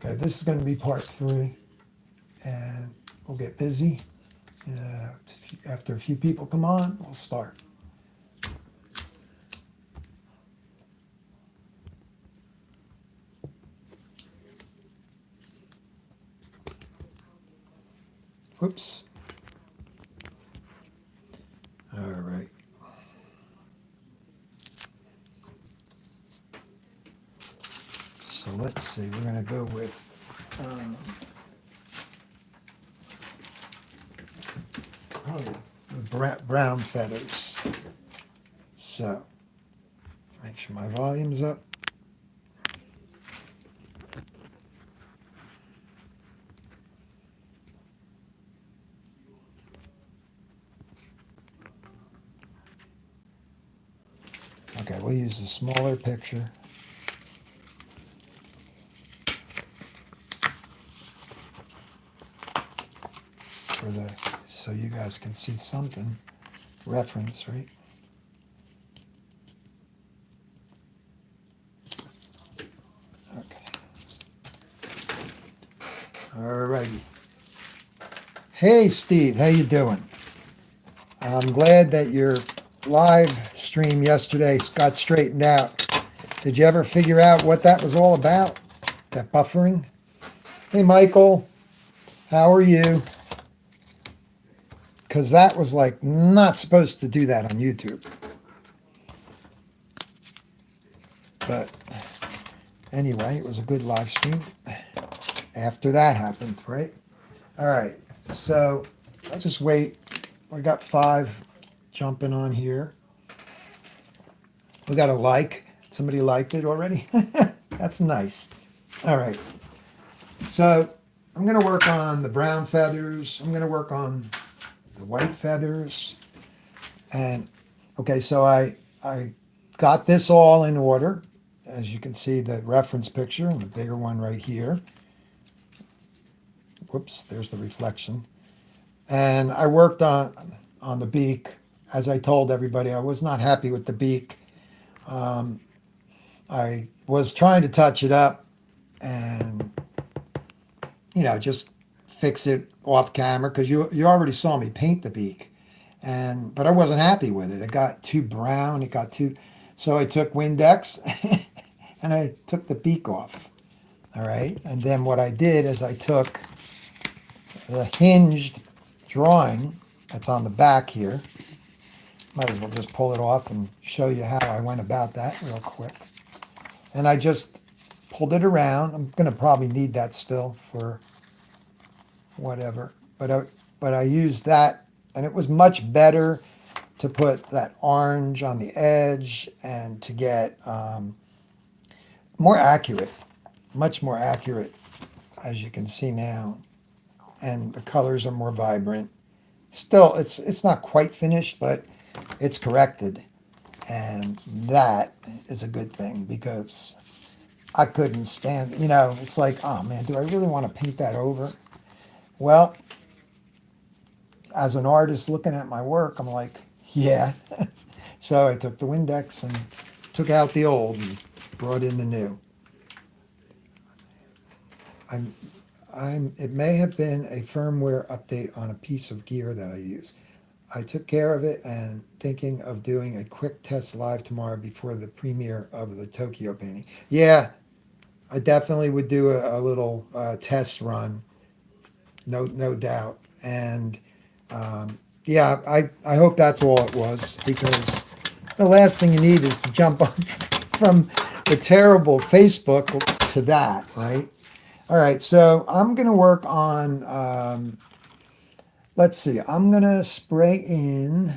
Okay, this is going to be part 3, and we'll get busy. After a few people come on, we'll start. Whoops. All right. So let's see, we're going to go with probably the brown feathers. So make sure my volume's up. Okay, we'll use a smaller picture. For the, so you guys can see something, reference, right? Okay. All righty. Hey, Steve, how you doing? I'm glad that your live stream yesterday got straightened out. Did you ever figure out what that was all about? That buffering? Hey, Michael, how are you? Because that was like not supposed to do that on YouTube. But anyway, it was a good live stream after that happened, right? All right, so I'll just wait. We got 5 jumping on here. We got a like. Somebody liked it already. That's nice. All right. So I'm going to work on the brown feathers. I'm going to work on the white feathers. And okay, so I got this all in order. As you can see, the reference picture and the bigger one right here. Whoops, there's the reflection. And I worked on the beak. As I told everybody, I was not happy with the beak. I was trying to touch it up and, just fix it off camera because you already saw me paint the beak. But I wasn't happy with it. It got too brown. It got too... So I took Windex and I took the beak off. All right. And then what I did is I took the hinged drawing that's on the back here. Might as well just pull it off and show you how I went about that real quick. And I just pulled it around. I'm going to probably need that still for whatever. But I used that, and it was much better to put that orange on the edge and to get more accurate, much more accurate, as you can see now. And the colors are more vibrant. Still, it's not quite finished, but it's corrected. And that is a good thing because I couldn't stand, it's like, oh man, do I really want to paint that over? Well, as an artist looking at my work, I'm like, yeah. So I took the Windex and took out the old and brought in the new. It may have been a firmware update on a piece of gear that I use. I took care of it and thinking of doing a quick test live tomorrow before the premiere of the Tokyo painting. Yeah, I definitely would do a little test run, no doubt. And yeah, I hope that's all it was because the last thing you need is to jump on from the terrible Facebook to that, right? All right, so I'm going to work on, let's see, I'm going to spray in,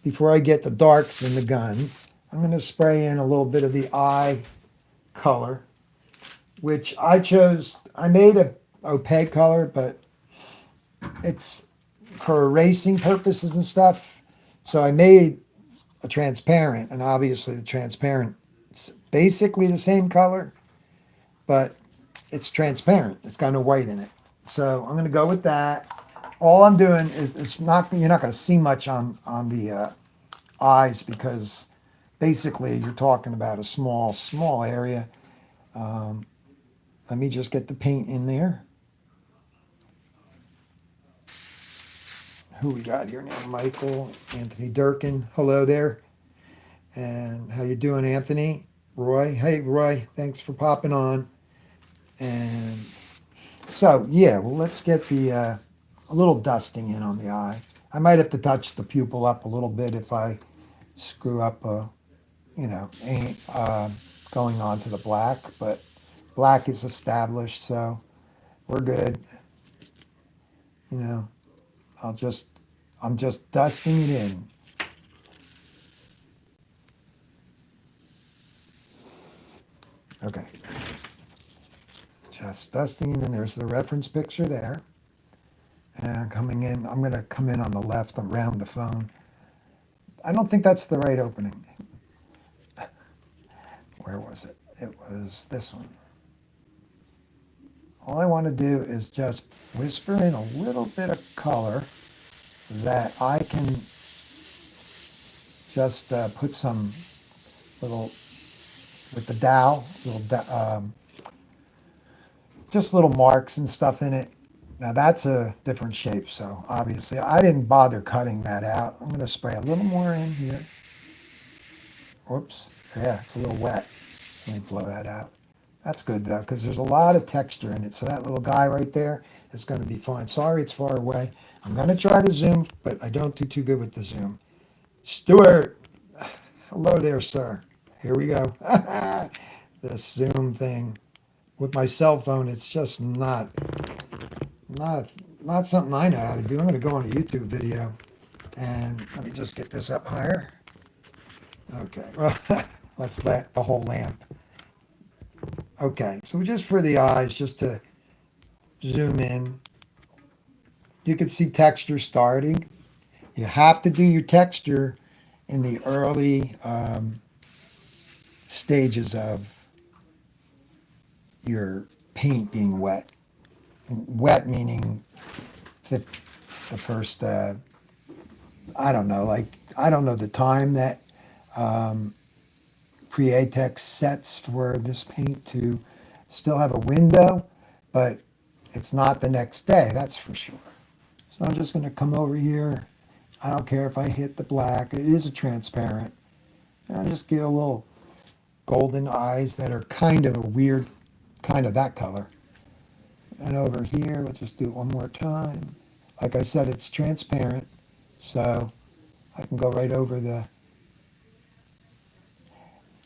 before I get the darks in the gun, I'm going to spray in a little bit of the eye color, which I chose. I made a opaque color, but it's for erasing purposes and stuff. So I made a transparent, and obviously the transparent, it's basically the same color, but it's transparent. It's got no white in it. So I'm going to go with that. All I'm doing is you're not going to see much on the eyes because basically you're talking about a small area. Let me just get the paint in there. Who we got here now? Michael, Anthony Durkin. Hello there. And how you doing, Anthony? Roy. Hey, Roy. Thanks for popping on. And so, yeah, well, let's get the a little dusting in on the eye. I might have to touch the pupil up a little bit if I screw up, going on to the black. But black is established, so we're good. You know, I'll just, I'm just dusting it in. Okay, just dusting it in. There's the reference picture there. And coming in, I'm going to come in on the left around the phone. I don't think that's the right opening. Where was it? It was this one. All I want to do is just whisper in a little bit of color that I can just put some little, with the dowel, just little marks and stuff in it. Now that's a different shape, so obviously I didn't bother cutting that out. I'm going to spray a little more in here. Whoops. Yeah, it's a little wet. Let me blow that out. That's good though, because there's a lot of texture in it. So that little guy right there is going to be fine. Sorry, it's far away. I'm going to try to zoom, but I don't do too good with the zoom. Stuart, hello there, sir. Here we go. This zoom thing with my cell phone, it's just not, not something I know how to do. I'm going to go on a YouTube video, and let me just get this up higher. Okay, well, let's let the whole lamp. Okay, so just for the eyes, just to zoom in, you can see texture starting. You have to do your texture in the early stages of your paint being wet. Wet meaning the first, I don't know, I don't know the time that Createx sets for this paint to still have a window, but it's not the next day, that's for sure. So I'm just going to come over here. I don't care if I hit the black. It is a transparent. And I'll just get a little golden eyes that are kind of a weird, kind of that color. And over here, we'll just do it one more time. Like I said, it's transparent, so I can go right over the...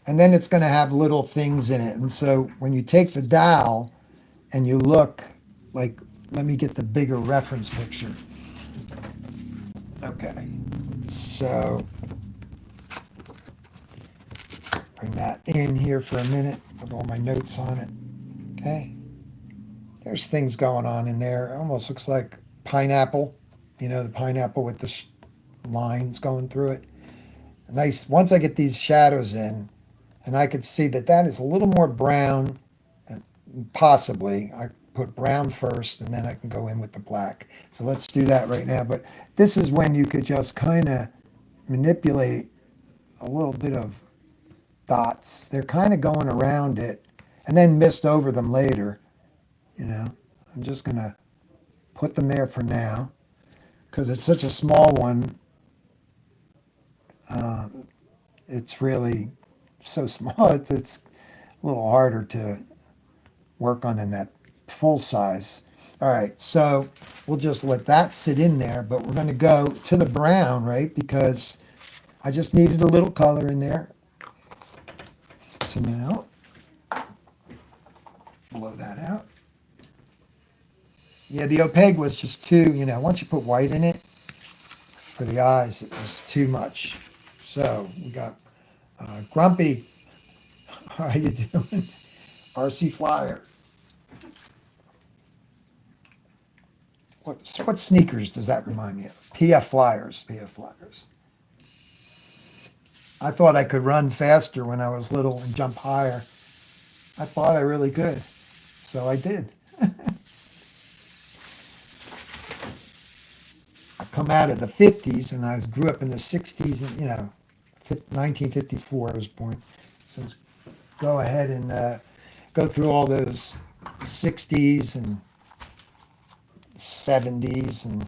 And then it's going to have little things in it. And so when you take the dowel and you look, like, let me get the bigger reference picture. Okay, so bring that in here for a minute with all my notes on it. Okay, there's things going on in there. It almost looks like pineapple, the pineapple with the lines going through it. Nice. Once I get these shadows in, and I could see that that is a little more brown, and possibly I put brown first and then I can go in with the black. So let's do that right now. But this is when you could just kind of manipulate a little bit of dots. They're kind of going around it and then mist over them later. I'm just going to put them there for now because it's such a small one. It's really so small. It's a little harder to work on than that full size. All right, so we'll just let that sit in there, but we're going to go to the brown, right? Because I just needed a little color in there. So now, blow that out. Yeah, the opaque was just too, once you put white in it for the eyes, it was too much. So we got Grumpy. How you doing? RC Flyer. What sneakers does that remind me of? PF Flyers. PF Flyers. I thought I could run faster when I was little and jump higher. I thought I really could. So I did. I come out of the 50s and I grew up in the 60s and, 1954 I was born. So go ahead and go through all those 60s and 70s, and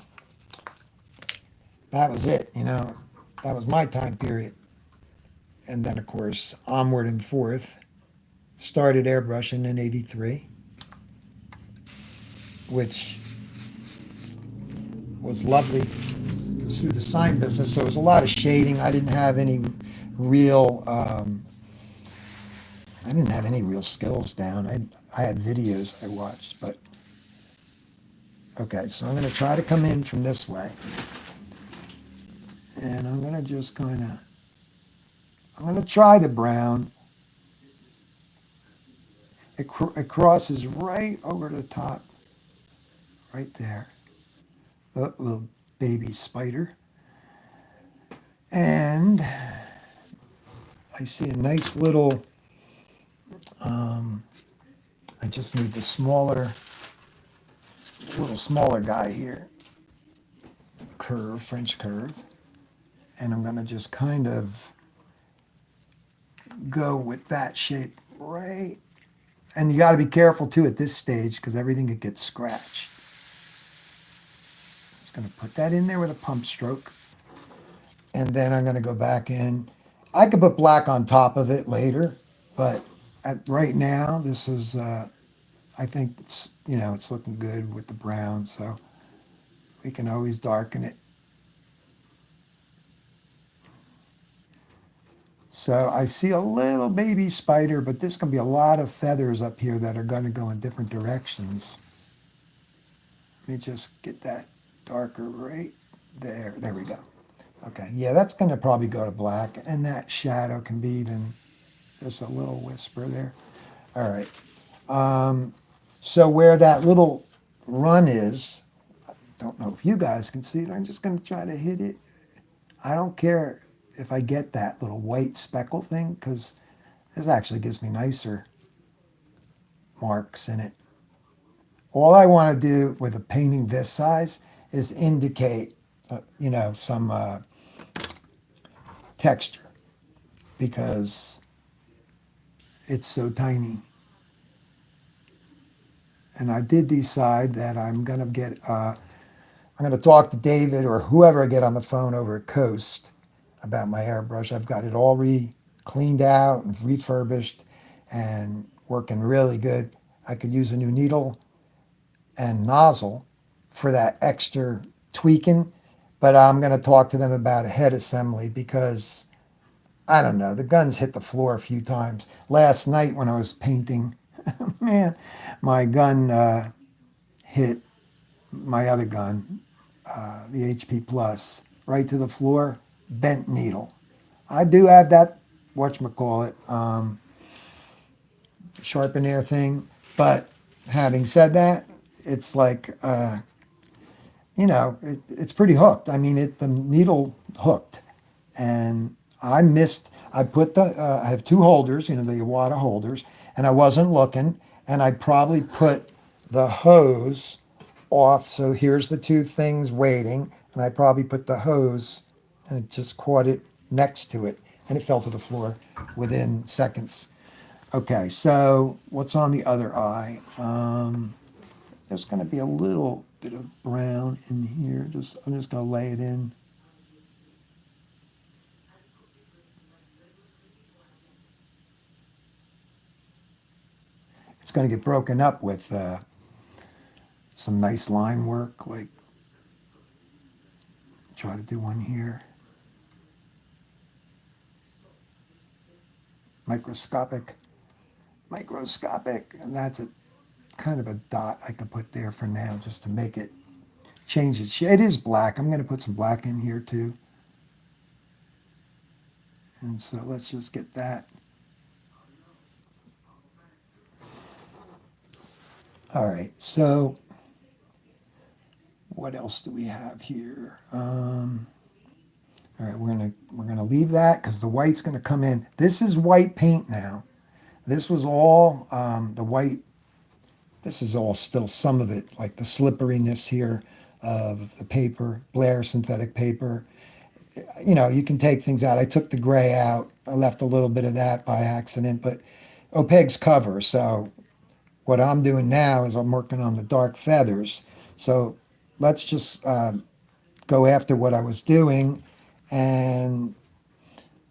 that was it. That was my time period. And then, of course, onward and forth. Started airbrushing in '83, which was lovely. It was through the sign business, so it was a lot of shading. Real, um, I didn't have any real skills down. I had videos I watched, but okay. So I'm going to try to come in from this way, and I'm going to just I'm going to try the brown. It crosses right over the top, right there. A little baby spider. And I see a nice um, I just need the little smaller guy here. Curve, French curve. And I'm going to just kind of go with that shape right. And you got to be careful too at this stage because everything could get scratched. Just going to put that in there with a pump stroke. And then I'm going to go back in. I could put black on top of it later, but right now, I think it's looking good with the brown, so we can always darken it. So I see a little baby spider, but there's going to be a lot of feathers up here that are going to go in different directions. Let me just get that darker right there. There we go. Okay, yeah, that's going to probably go to black, and that shadow can be even just a little whisper there. All right. Um, so where that little run is, don't know if you guys can see it. I'm just going to try to hit it. I don't care if I get that little white speckle thing because this actually gives me nicer marks in it. All I want to do with a painting this size is indicate, some texture because it's so tiny. And I did decide that I'm going to talk to David or whoever I get on the phone over at Coast about my airbrush. I've got it all cleaned out and refurbished and working really good. I could use a new needle and nozzle for that extra tweaking, but I'm going to talk to them about a head assembly because I don't know, the gun's hit the floor a few times. Last night when I was painting, man, my gun hit my other gun, the HP Plus, right to the floor, bent needle. I do have that, whatchamacallit, sharpen air thing, but having said that, it's like, it's pretty hooked. I mean, the needle hooked, and I have two holders, the Iwata holders, and I wasn't looking, and I probably put the hose off. So here's the two things waiting, and I probably put the hose and it just caught it next to it, and it fell to the floor within seconds. Okay, so what's on the other eye? There's going to be a little bit of brown in here. I'm just going to lay it in. It's going to get broken up with some nice line work, like try to do one here. Microscopic, and that's a kind of a dot I could put there for now just to make it change its shade. It is black. I'm going to put some black in here too. And so let's just get that. All right, so what else do we have here? All right, we're gonna leave that because the white's gonna come in. This is white paint now. This was all the white. This is all still some of it, like the slipperiness here of the paper, Blair synthetic paper. You can take things out. I took the gray out. I left a little bit of that by accident, but Opeg's cover. So what I'm doing now is I'm working on the dark feathers. So let's just go after what I was doing, and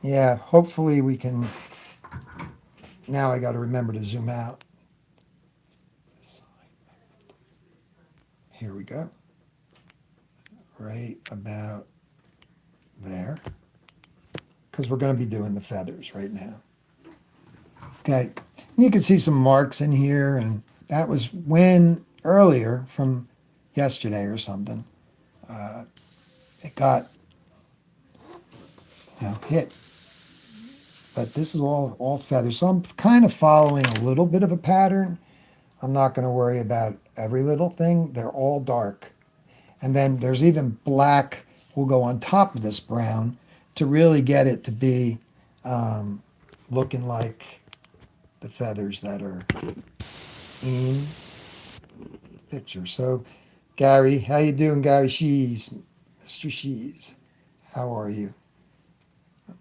yeah, hopefully we can. Now I got to remember to zoom out. Here we go. Right about there. Because we're going to be doing the feathers right now. Okay. You can see some marks in here, and that was when earlier from yesterday or something, it got hit. But this is all feathers. So I'm kind of following a little bit of a pattern. I'm not going to worry about every little thing. They're all dark. And then there's even black will go on top of this brown to really get it to be looking like the feathers that are in the picture. So, Gary, how you doing, Gary Shees? Mr. Shees, how are you?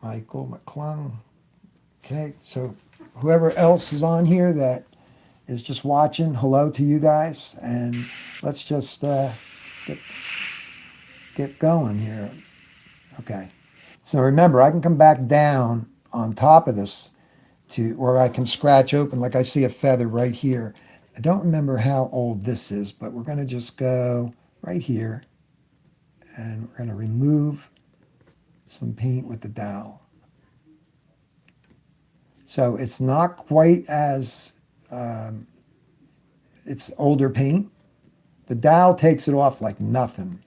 Michael McClung. Okay, so whoever else is on here that is just watching, hello to you guys, and let's just get going here. Okay. So remember, I can come back down on top of this to where I can scratch open, like I see a feather right here. I don't remember how old this is, but we're going to just go right here, and we're going to remove some paint with the dowel. So it's not quite as, it's older paint. The dowel takes it off like nothing.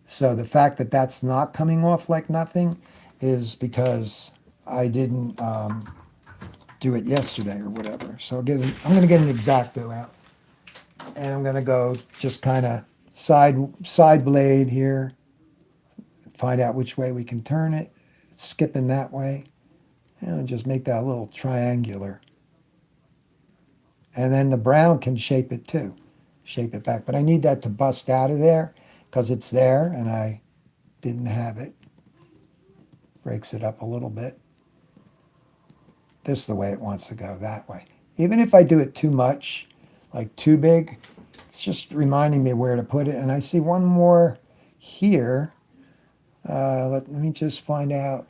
So the fact that that's not coming off like nothing is because I didn't do it yesterday or whatever. So I'm going to get an X-Acto out, and I'm going to go just kind of side blade here, find out which way we can turn it, skipping that way, and just make that a little triangular. And then the brown can shape it too, shape it back. But I need that to bust out of there because it's there and I didn't have it. Breaks it up a little bit. This is the way it wants to go, that way. Even if I do it too much, like too big, it's just reminding me where to put it. And I see one more here. Let me just find out.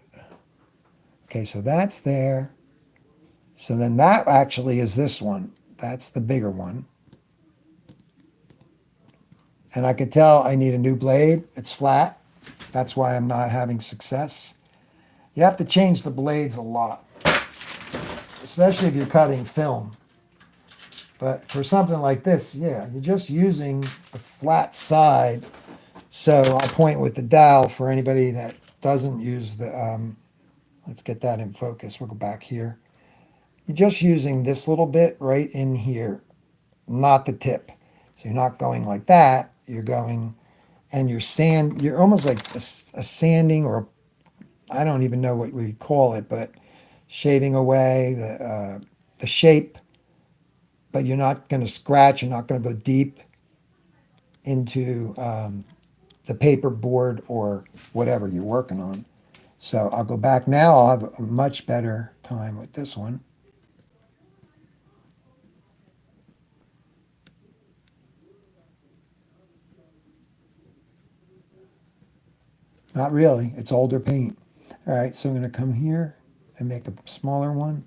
Okay, so that's there. So then that actually is this one. That's the bigger one. And I can tell I need a new blade. It's flat. That's why I'm not having success. You have to change the blades a lot, especially if you're cutting film. But for something like this, yeah, you're just using the flat side. So I'll point with the dowel for anybody that doesn't use the, let's get that in focus. We'll go back here. You're just using this little bit right in here, not the tip. So you're not going like that. You're going, and you're almost like a sanding, or I don't even know what we call it, but shaving away the shape. But you're not going to scratch. You're not going to go deep into the paper board or whatever you're working on. So I'll go back now. I'll have a much better time with this one. Not really. It's older paint. All right, so I'm going to come here and make a smaller one.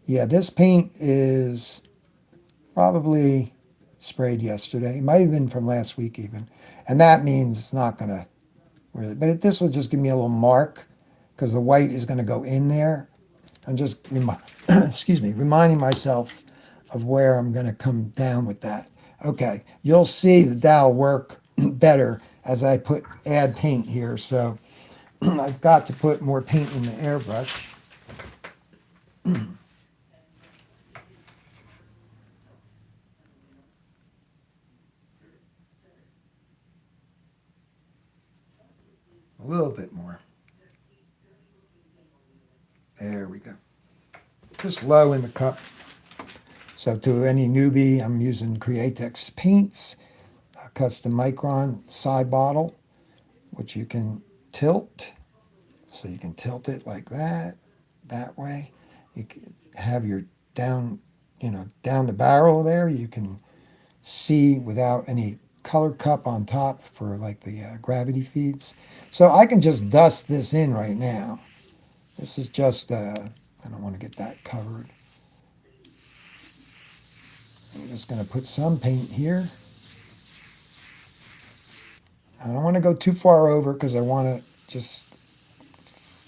Yeah, this paint is probably sprayed yesterday. It might have been from last week even. And that means it's not going to really, but this will just give me a little mark because the white is going to go in there. I'm just, excuse me, reminding myself of where I'm going to come down with that. Okay, you'll see the dowel work better as I add paint here. So I've got to put more paint in the airbrush. A little bit more. There we go. Just low in the cup. So to any newbie, I'm using Createx paints, a custom micron side bottle, which you can tilt. So you can tilt it like that way. You can have your down down the barrel there, you can see without any color cup on top for like the gravity feeds. So I can just dust this in right now. This is just, I don't want to get that covered. I'm just going to put some paint here. I don't want to go too far over because I want to just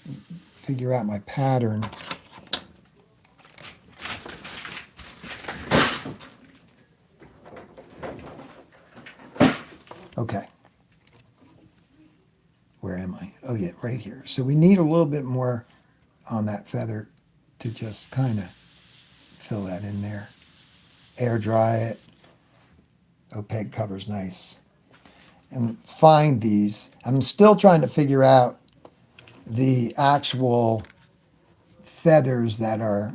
figure out my pattern. Okay. Where am I? Oh yeah, right here. So we need a little bit more on that feather to just kind of fill that in there. Air dry it. Opaque cover's nice. And find these. I'm still trying to figure out the actual feathers that are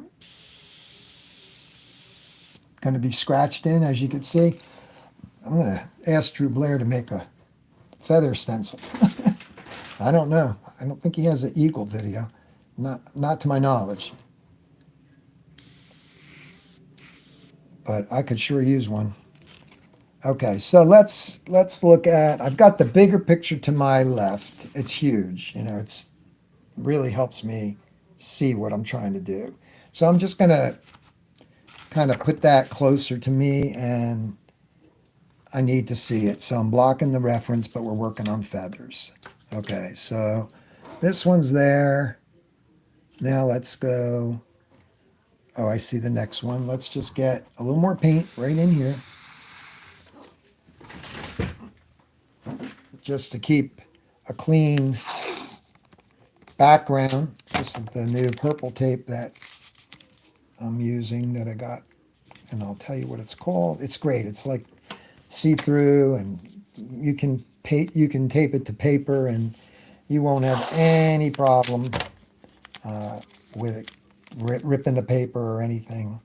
going to be scratched in, as you can see. I'm going to ask Drew Blair to make a feather stencil. I don't know. I don't think he has an eagle video. Not to my knowledge. But I could sure use one. Okay, so let's look at, I've got the bigger picture to my left. It's huge. It's really helps me see what I'm trying to do. So I'm just going to kind of put that closer to me, and I need to see it. So I'm blocking the reference, but we're working on feathers. Okay, so this one's there. Now let's go. Oh, I see the next one. Let's just get a little more paint right in here, just to keep a clean background. This is the new purple tape that I'm using that I got, and I'll tell you what it's called. It's great. It's like see-through, and you can tape it to paper, and you won't have any problem with it ripping the paper or anything.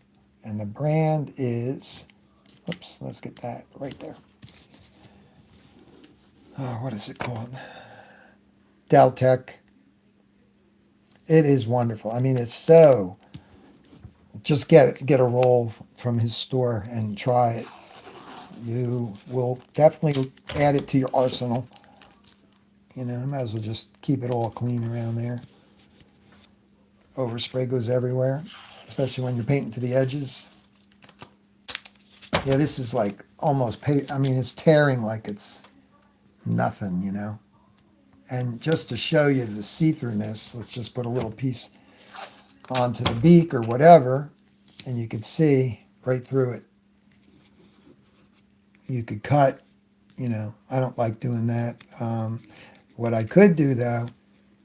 And the brand is, oops, let's get that right there. Oh, what is it called? Deltec. It is wonderful. I mean, it's so, just get a roll from his store and try it. You will definitely add it to your arsenal. Might as well just keep it all clean around there. Overspray goes everywhere, especially when you're painting to the edges. Yeah, this is like almost I mean, it's tearing like it's nothing. And just to show you the see-throughness, let's just put a little piece onto the beak or whatever, and you can see right through it. You could cut, I don't like doing that. What I could do though,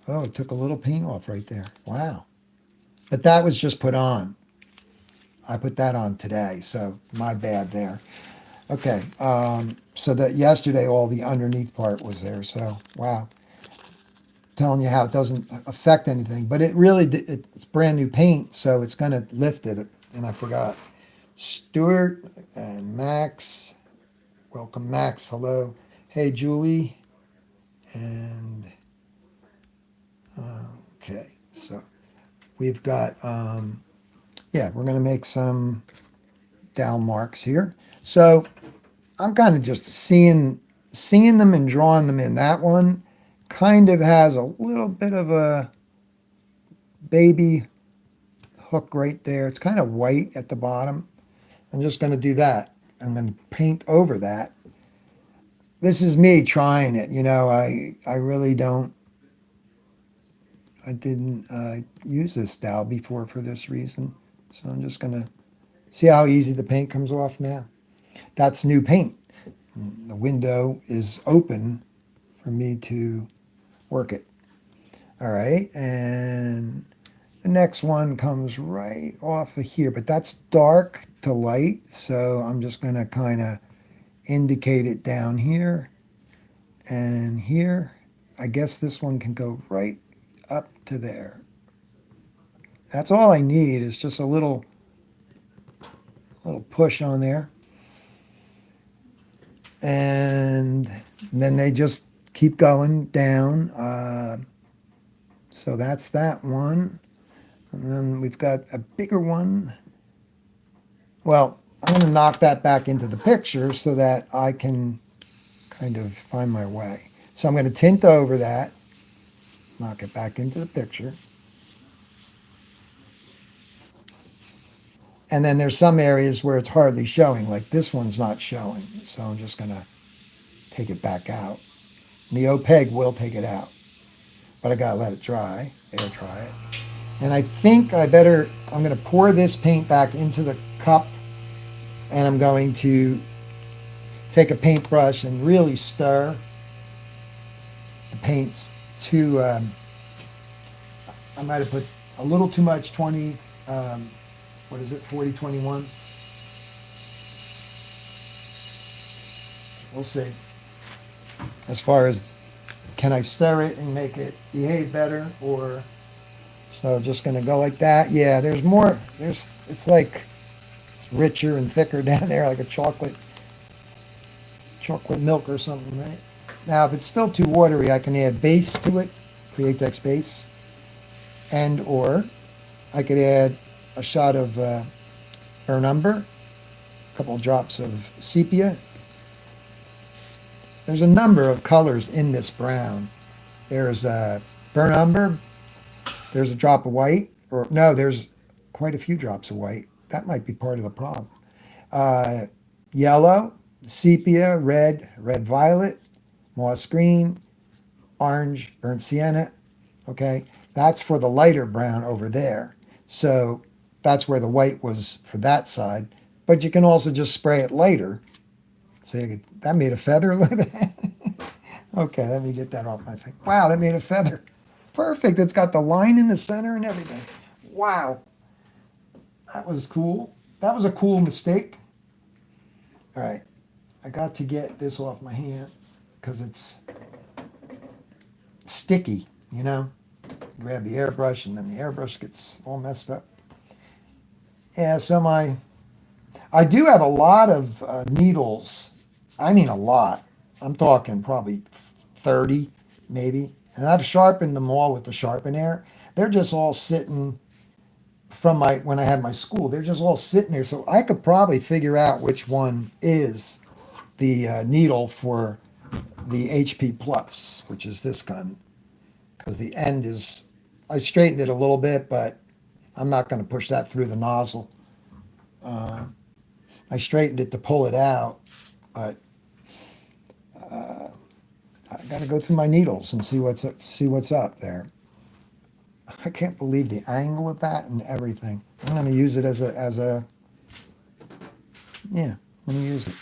oh, it took a little paint off right there. Wow. But that was just put on. I put that on today, so my bad there. Okay, so that yesterday all the underneath part was there, so wow. Telling you how it doesn't affect anything, but it really, it's brand new paint, so it's going to lift it, and I forgot. Stuart and Max, welcome Max, hello. Hey Julie, and okay, so we've got, yeah, we're going to make some down marks here. So I'm kind of just seeing them and drawing them in. That one kind of has a little bit of a baby hook right there. It's kind of white at the bottom. I'm just going to do that. I'm going to paint over that. This is me trying it. I really don't, I didn't use this dowel before for this reason. So I'm just going to see how easy the paint comes off now. That's new paint. The window is open for me to work it. All right, and the next one comes right off of here, but that's dark to light, so I'm just going to kind of indicate it down here and here. I guess this one can go right up to there. That's all I need is just a little push on there. And then they just keep going down. So that's that one. And then we've got a bigger one. Well, I'm going to knock that back into the picture so that I can kind of find my way. So I'm going to tint over that, knock it back into the picture. And then there's some areas where it's hardly showing, like this one's not showing. So I'm just going to take it back out. And the opaque will take it out, but I got to let it dry, air dry it. And I think I'm going to pour this paint back into the cup, and I'm going to take a paintbrush and really stir the paints to, I might have put a little too much 20, what is it, 40/21? We'll see. As far as can I stir it and make it behave better, or so just going to go like that. Yeah, there's more. It's like richer and thicker down there, like a chocolate milk or something, right? Now, if it's still too watery, I can add base to it, Createx base, and or I could add a shot of burnt umber, a couple drops of sepia. There's a number of colors in this brown. There's burnt umber. There's a drop of white, or no, there's quite a few drops of white. That might be part of the problem. Uh, Yellow, sepia, red violet, moss green, orange, burnt sienna. Okay, that's for the lighter brown over there. So that's where the white was for that side. But you can also just spray it lighter. So that made a feather. Look at that. Okay, let me get that off my thing. Wow, that made a feather. Perfect. It's got the line in the center and everything. Wow, that was cool. That was a cool mistake. All right, I got to get this off my hand because it's sticky, you know? Grab the airbrush and then the airbrush gets all messed up. Yeah, so I do have a lot of needles. I mean a lot. I'm talking probably 30 maybe. And I've sharpened them all with the sharpener. They're just all sitting from when I had my school. They're just all sitting there. So I could probably figure out which one is the needle for the HP Plus, which is this gun. Because the end is, I straightened it a little bit, but I'm not going to push that through the nozzle. Uh, I straightened it to pull it out, but I got to go through my needles and see what's up there. I can't believe the angle of that and everything. I'm going to use it as a yeah. Let me use it.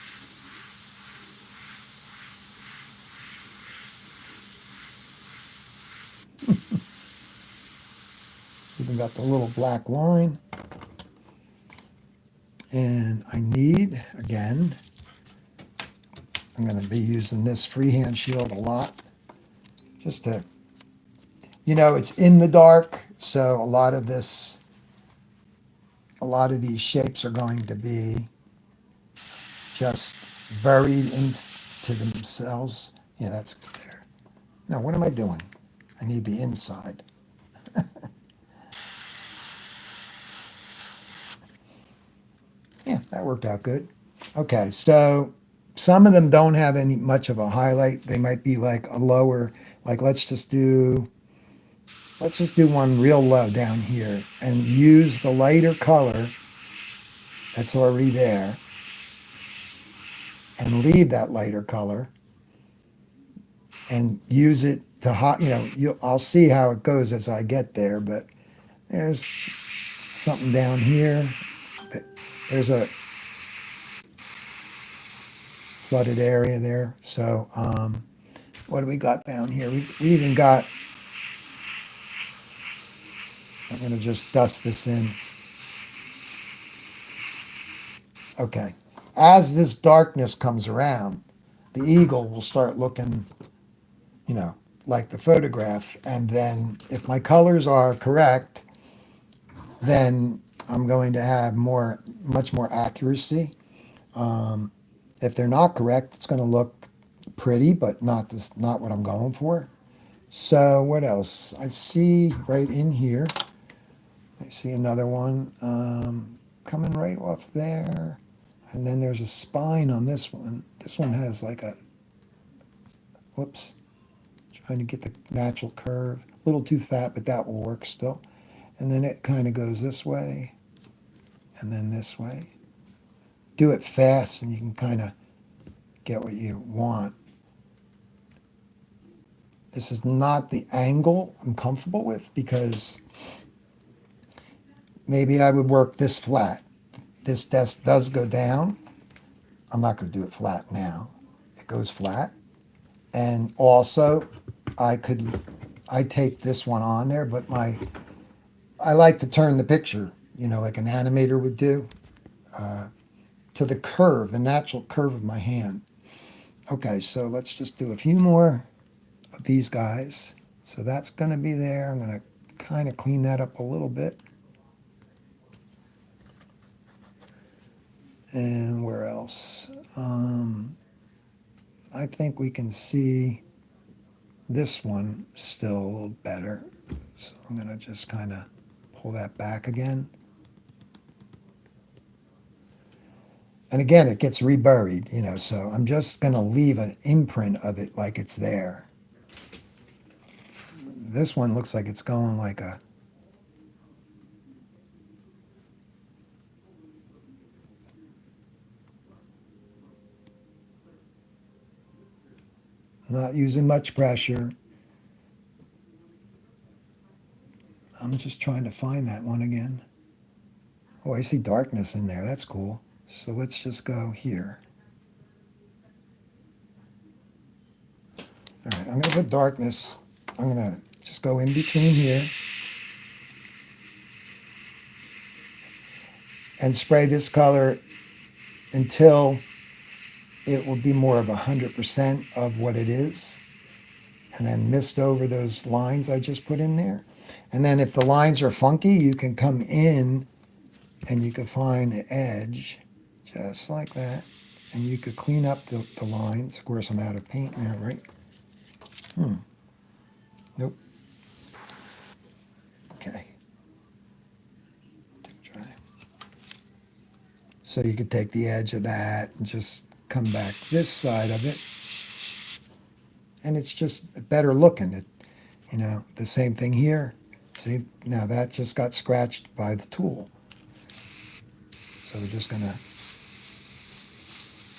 Even got the little black line, and I need again. I'm going to be using this freehand shield a lot, just to, it's in the dark, so a lot of these shapes are going to be just buried into themselves. Yeah, that's there. Now, what am I doing? I need the inside. Yeah, that worked out good. Okay, so some of them don't have any much of a highlight. They might be like a lower, like let's just do one real low down here and use the lighter color that's already there and leave that lighter color and use it to hot, I'll see how it goes as I get there, but there's something down here. There's a flooded area there. So what do we got down here? We even got, I'm going to just dust this in. Okay. As this darkness comes around, the eagle will start looking, like the photograph. And then if my colors are correct, then I'm going to have much more accuracy. If they're not correct, it's going to look pretty, but not what I'm going for. So what else? I see right in here. I see another one. coming right off there. And then there's a spine on this one. This one has like a, whoops, trying to get the natural curve. A little too fat, but that will work still. And then it kind of goes this way and then this way. Do it fast and you can kind of get what you want. This is not the angle I'm comfortable with because maybe I would work this flat. This desk does go down. I'm not going to do it flat now. It goes flat. And also I tape this one on there, but I like to turn the picture, you know, like an animator would do, to the curve, the natural curve of my hand. Okay, so let's just do a few more of these guys. So that's going to be there. I'm going to kind of clean that up a little bit. And where else? I think we can see this one still a little better. So I'm going to just kind of pull that back again. And again, it gets reburied, you know, so I'm just going to leave an imprint of it like it's there. This one looks like it's going like a, not using much pressure. I'm just trying to find that one again. Oh, I see darkness in there. That's cool. So let's just go here. All right, I'm going to put darkness. I'm going to just go in between here and spray this color until it will be more of 100% of what it is. And then mist over those lines I just put in there. And then if the lines are funky, you can come in and you can find the edge just like that. And you could clean up the lines. Of course, I'm out of paint now, right? Nope. Okay. Try. So you could take the edge of that and just come back this side of it. And it's just better looking. It, you know, the same thing here. See, now that just got scratched by the tool. So we're just going to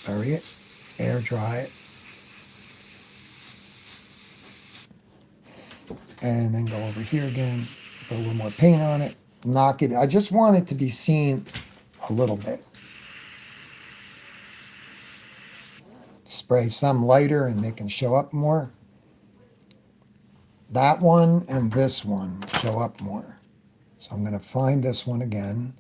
bury it, air dry it, and then go over here again, put a little more paint on it, knock it. I just want it to be seen a little bit. Spray some lighter and they can show up more. That one and this one show up more. So I'm going to find this one again.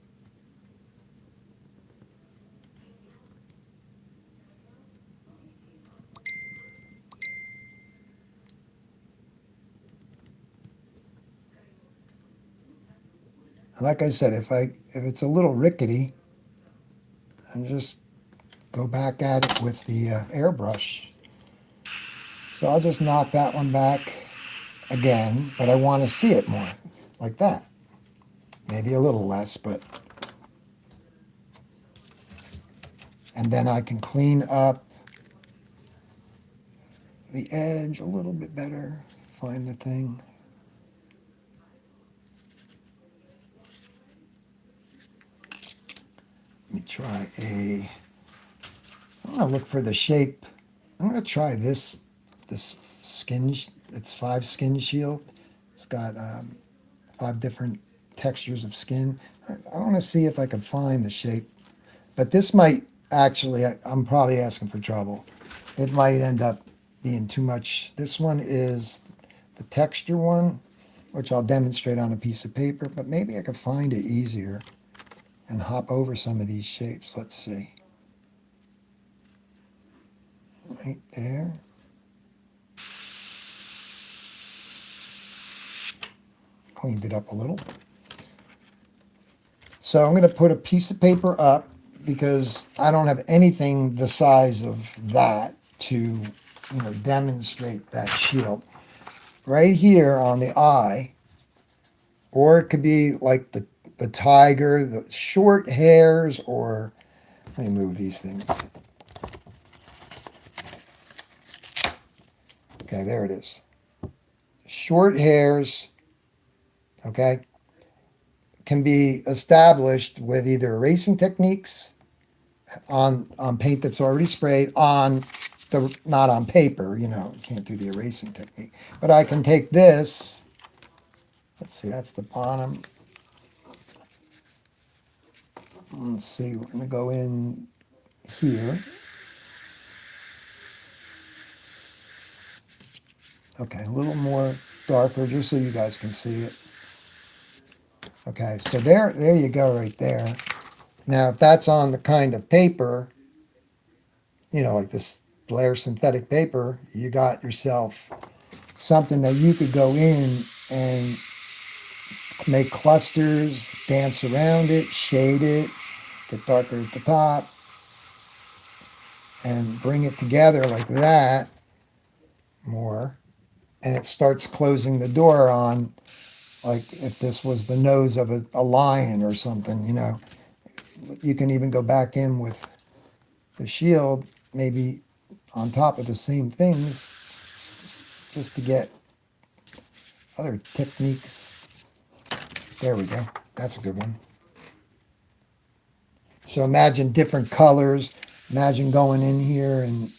Like I said, if it's a little rickety, and just go back at it with the airbrush. So I'll just knock that one back again, but I want to see it more, like that. Maybe a little less, but... And then I can clean up the edge a little bit better, find the thing. Let me try I'm going to look for the shape. I'm going to try this skin, it's 5 skin shield. It's got 5 different textures of skin. I want to see if I can find the shape. But this might actually, I'm probably asking for trouble. It might end up being too much. This one is the texture one, which I'll demonstrate on a piece of paper, but maybe I could find it easier and hop over some of these shapes. Let's see. Right there. Cleaned it up a little. So I'm going to put a piece of paper up because I don't have anything the size of that to, demonstrate that shield. Right here on the eye, or it could be like the the tiger, the short hairs, or let me move these things. Okay, there it is. Short hairs, okay, can be established with either erasing techniques on paint that's already sprayed on the, not on paper, you can't do the erasing technique. But I can take this, let's see, that's the bottom. Let's see, we're going to go in here. Okay, a little more darker just so you guys can see it. Okay, so there you go right there. Now, if that's on the kind of paper, like this Blair synthetic paper, you got yourself something that you could go in and make clusters, dance around it, shade it, get darker at the top, and bring it together like that more. And it starts closing the door on, like if this was the nose of a lion or something, You can even go back in with the shield, maybe on top of the same things, just to get other techniques. There we go. That's a good one. So imagine different colors. Imagine going in here and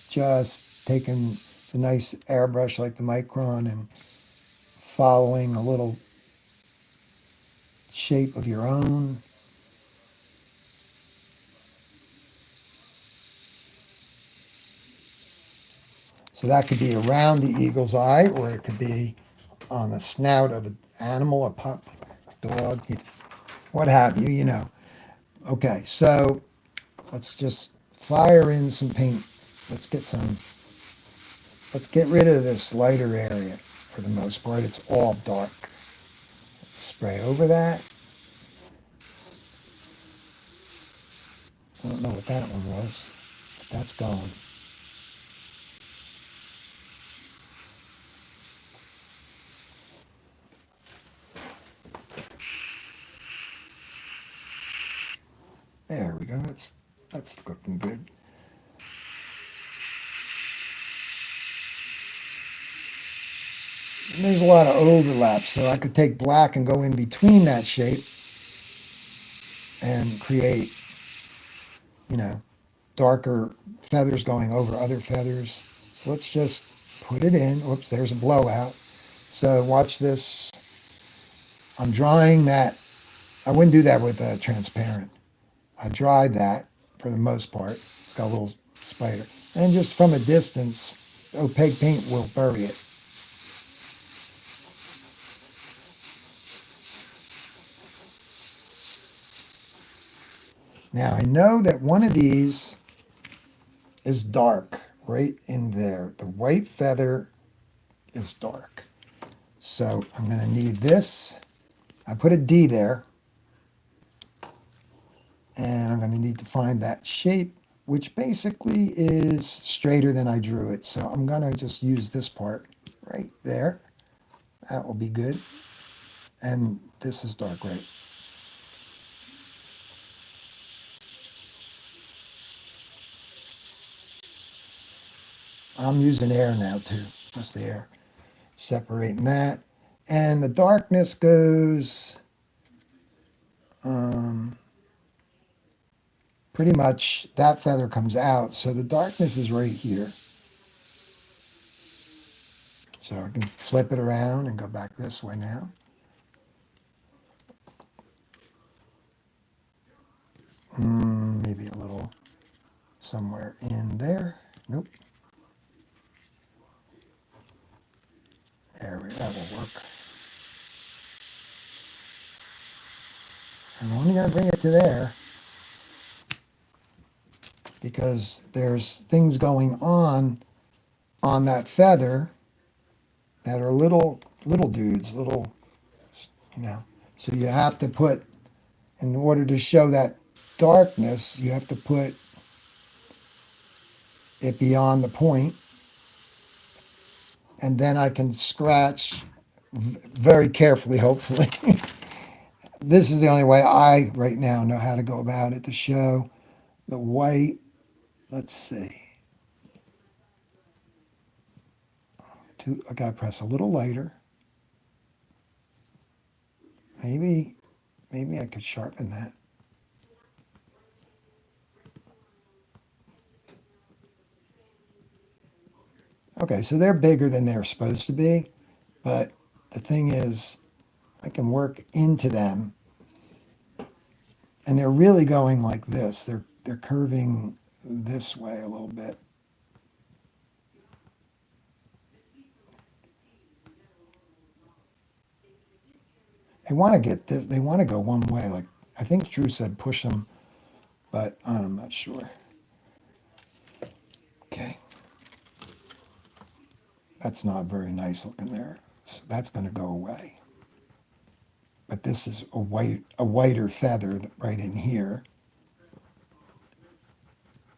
just taking the nice airbrush like the Micron and following a little shape of your own. So that could be around the eagle's eye, or it could be on the snout of an animal, a pup, a dog, what have you. Okay, so let's just fire in some paint. Let's get rid of this lighter area for the most part. It's all dark. Spray over that. I don't know what that one was, but that's gone. There we go. That's looking good. And there's a lot of overlap, so I could take black and go in between that shape and create, darker feathers going over other feathers. So let's just put it in. Oops, there's a blowout. So watch this. I'm drying that. I wouldn't do that with transparent. I dried that for the most part. It's got a little spider. And just from a distance, opaque paint will bury it. Now I know that one of these is dark right in there. The white feather is dark. So I'm going to need this. I put a D there. And I'm going to need to find that shape, which basically is straighter than I drew it. So I'm going to just use this part right there. That will be good. And this is dark right. I'm using air now too, just the air. Separating that. And the darkness goes pretty much, that feather comes out. So the darkness is right here. So I can flip it around and go back this way now. Maybe a little somewhere in there. Nope. There we go. That will work. I'm only going to bring it to there because there's things going on that feather that are little dudes, So you have to put, in order to show that darkness, you have to put it beyond the point. And then I can scratch very carefully, hopefully, this is the only way I right now know how to go about it to show the white. Let's see. I gotta press a little lighter. Maybe, maybe I could sharpen that. Okay, so they're bigger than they're supposed to be, but the thing is, I can work into them, and they're really going like this. They're curving this way a little bit. They want to get this. They want to go one way. Like I think Drew said, push them, but I'm not sure. Okay, that's not very nice looking there. So that's going to go away. But this is a whiter feather right in here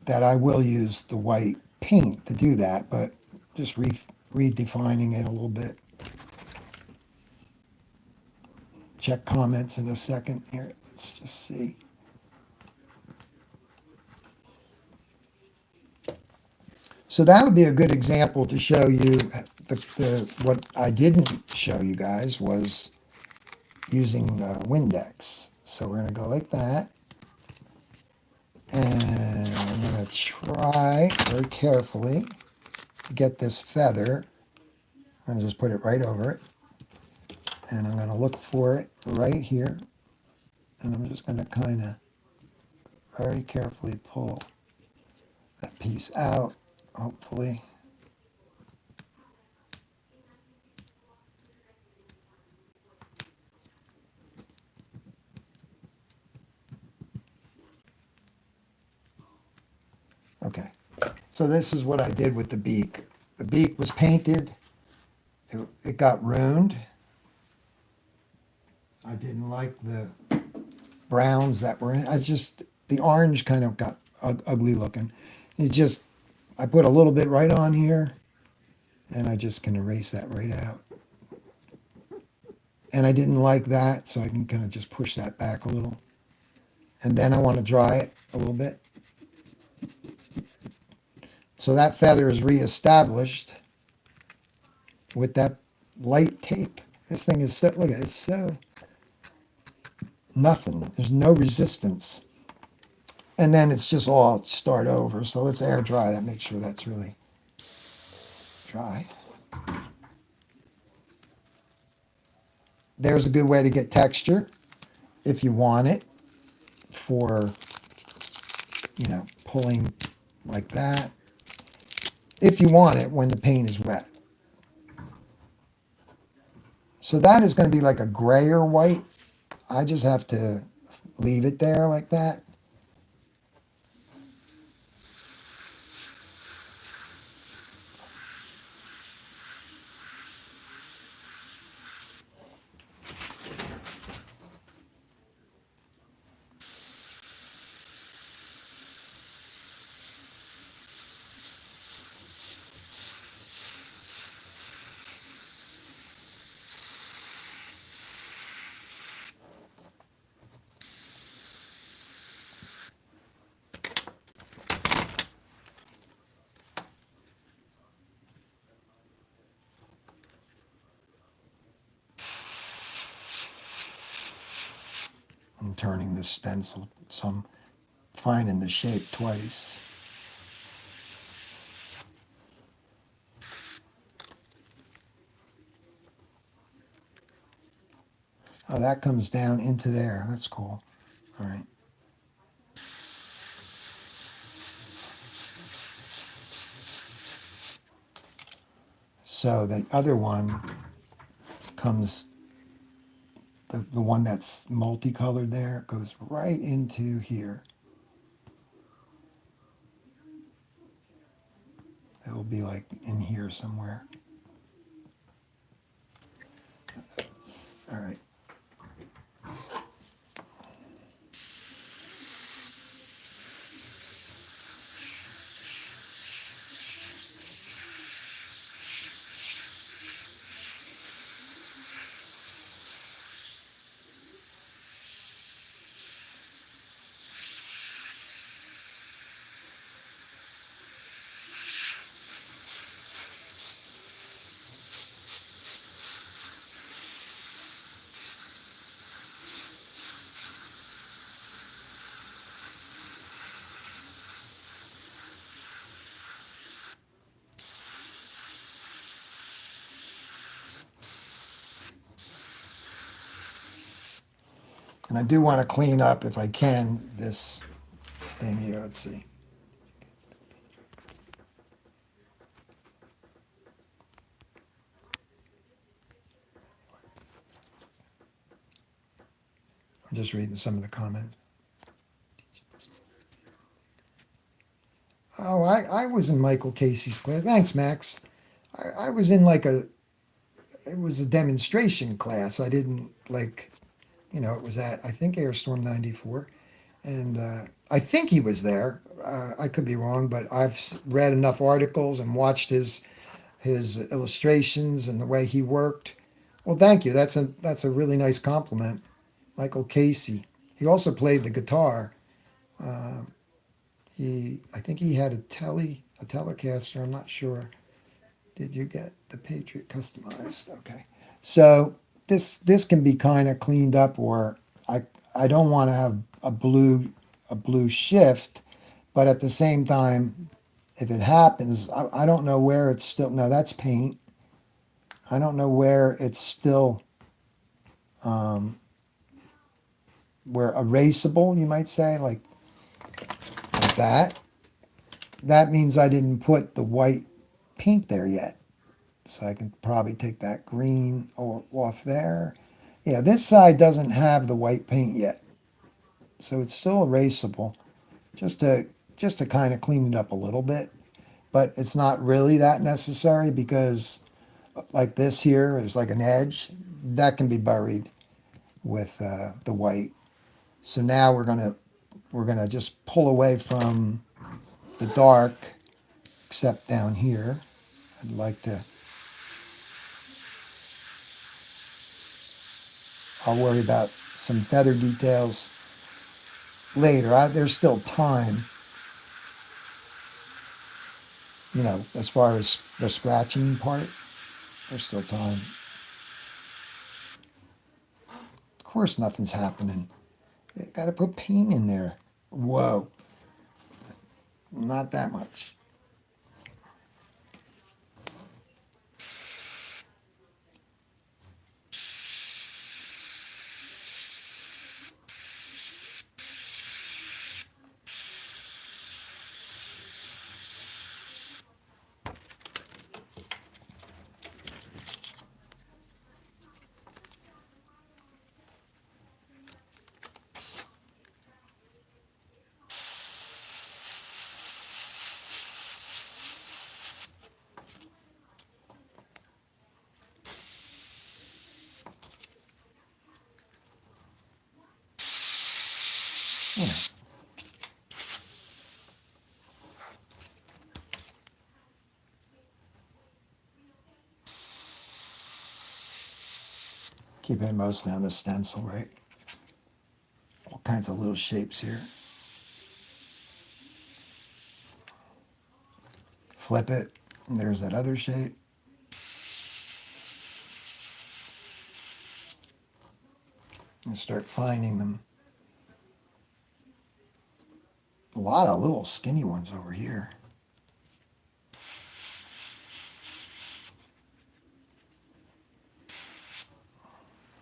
that I will use the white paint to do that, but just redefining it a little bit. Check comments in a second here. Let's just see. So that would be a good example to show you what I didn't show you guys was using Windex. So we're going to go like that. And I'm going to try very carefully to get this feather. I'm going to just put it right over it. And I'm going to look for it right here. And I'm just going to kind of very carefully pull that piece out, hopefully. Okay, so this is what I did with the beak. The beak was painted. It got ruined. I didn't like the browns that were in. The orange kind of got ugly looking. I put a little bit right on here, and I just can erase that right out. And I didn't like that, so I can kind of just push that back a little. And then I want to dry it a little bit. So that feather is reestablished with that light tape. This thing is so, look at it, it's so nothing. There's no resistance. And then it's just all start over. So let's air dry that, make sure that's really dry. There's a good way to get texture if you want it for, pulling like that. If you want it when the paint is wet. So that is going to be like a grayer white. I just have to leave it there like that. I'm turning this stencil, so I'm finding the shape twice. Oh, that comes down into there. That's cool. All right. So the other one comes, the one that's multicolored there goes right into here. It will be like in here somewhere. All right. And I do want to clean up, if I can, this thing here. Let's see. I'm just reading some of the comments. Oh, I was in Michael Casey's class. Thanks, Max. I was in like it was a demonstration class. I didn't like, it was at, I think, Airstorm 94. And I think he was there. I could be wrong, but I've read enough articles and watched his illustrations and the way he worked. Well, thank you. That's a really nice compliment, Michael Casey. He also played the guitar. Uh, I think he had a Telecaster. I'm not sure. Did you get the Patriot customized? Okay, so this can be kind of cleaned up, or I don't want to have a blue shift, but at the same time, if it happens, I don't know where it's still. No, that's paint. I don't know where it's still, um, where erasable, you might say, like that. That means I didn't put the white paint there yet. So I can probably take that green off there. Yeah, this side doesn't have the white paint yet. So it's still erasable. Just to kind of clean it up a little bit. But it's not really that necessary because like this here is like an edge. That can be buried with the white. So now we're gonna just pull away from the dark, except down here. I'd like to. I'll worry about some feather details later. There's still time, as far as the scratching part. There's still time. Of course, nothing's happening. You got to put paint in there. Whoa, not that much. Yeah, keep it mostly on the stencil, right? All kinds of little shapes here. Flip it, and there's that other shape. And start finding them. A lot of little skinny ones over here.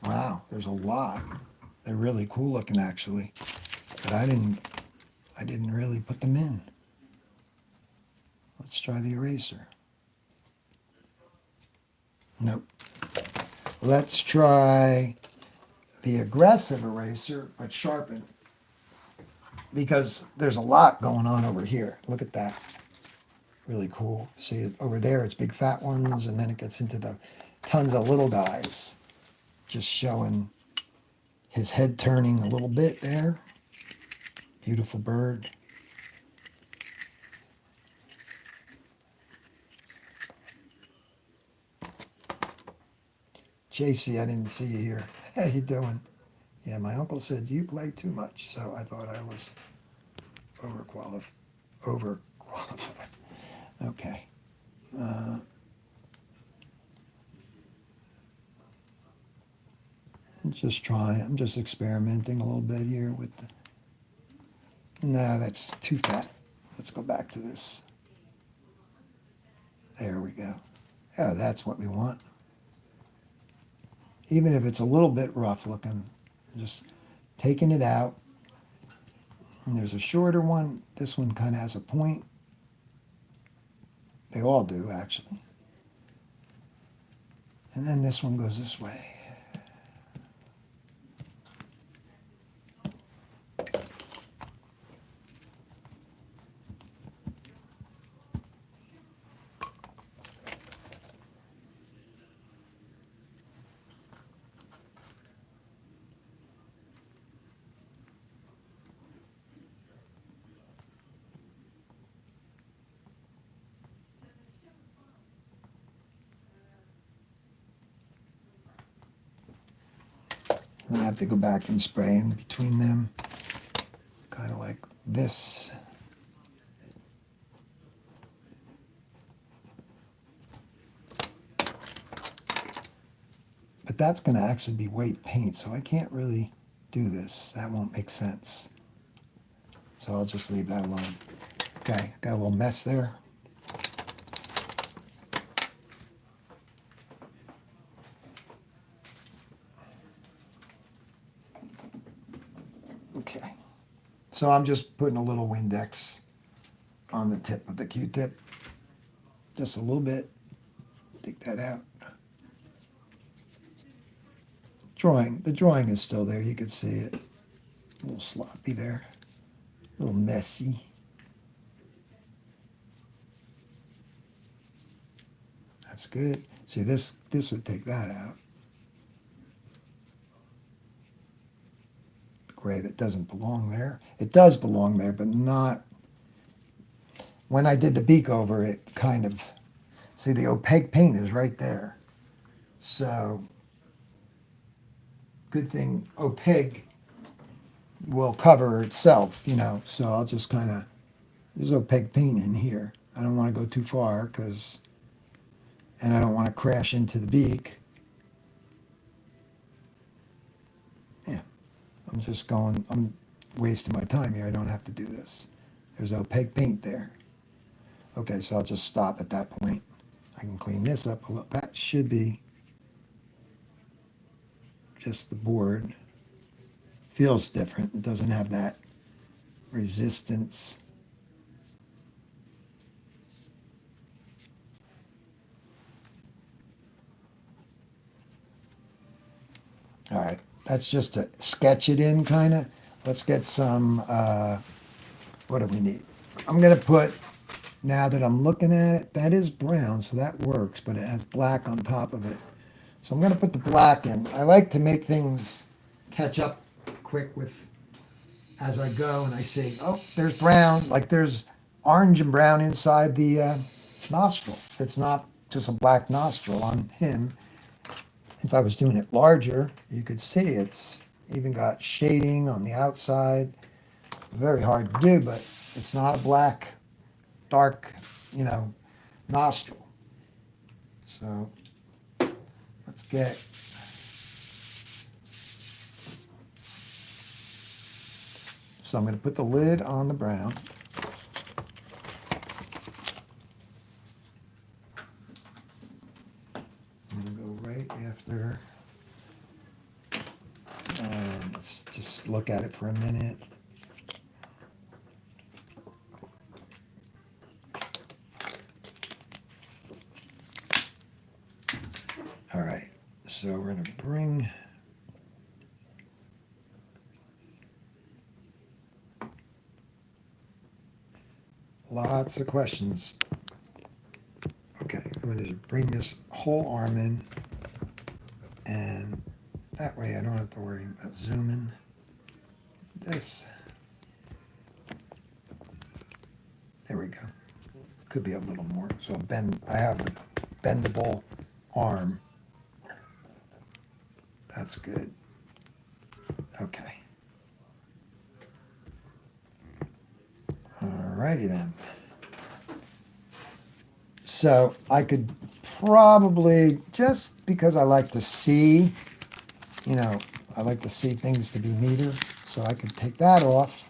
Wow, there's a lot. They're really cool looking, actually, but I didn't really put them in. Let's try the eraser. Nope. Let's try the aggressive eraser, but sharpen, because there's a lot going on over here. Look at that. Really cool. See, over there it's big fat ones, and then it gets into the tons of little guys. Just showing his head turning a little bit there. Beautiful bird. JC, I didn't see you here. How you doing? Yeah, my uncle said you play too much, so I thought I was overqualified. Overqualified. Okay. Uh, just try. I'm just experimenting a little bit here with the. No, that's too fat. Let's go back to this. There we go. Yeah, that's what we want. Even if it's a little bit rough looking, just taking it out. And there's a shorter one. This one kind of has a point. They all do, actually. And then this one goes this way. And I have to go back and spray in between them, kind of like this. But that's going to actually be white paint, so I can't really do this. That won't make sense. So I'll just leave that alone. Okay, got a little mess there. Okay, so I'm just putting a little Windex on the tip of the Q-tip. Just a little bit. Take that out. The drawing is still there. You can see it. A little sloppy there. A little messy. That's good. See, this would take that out. Gray that doesn't belong there. It does belong there, but not. When I did the beak over it, kind of. See, the opaque paint is right there. So, good thing opaque will cover itself, you know. So I'll just kind of, there's opaque paint in here. I don't want to go too far and I don't want to crash into the beak. Yeah, I'm wasting my time here. I don't have to do this. There's opaque paint there. Okay, so I'll just stop at that point. I can clean this up a little. That should be just the board. Feels different. It doesn't have that resistance. All right, that's just to sketch it in, kind of. Let's get some, what do we need? I'm going to put, now that I'm looking at it, that is brown, so that works, but it has black on top of it. So I'm going to put the black in. I like to make things catch up quick with as I go, and I see, oh, there's brown, like there's orange and brown inside the nostril. It's not just a black nostril on him. If I was doing it larger, you could see it's even got shading on the outside. Very hard to do, but it's not a black, dark, you know, nostril. So let's get, so I'm going to put the lid on the brown. I'm going to go right after, and let's just look at it for a minute. All right, so we're going to bring lots of questions. Okay, I'm going to bring this whole arm in, and that way I don't have to worry about zooming. This, there we go. Could be a little more. So I have the bendable arm. That's good. Okay. Alrighty then. So I could probably, just because I like to see, you know, I like to see things to be neater, so I could take that off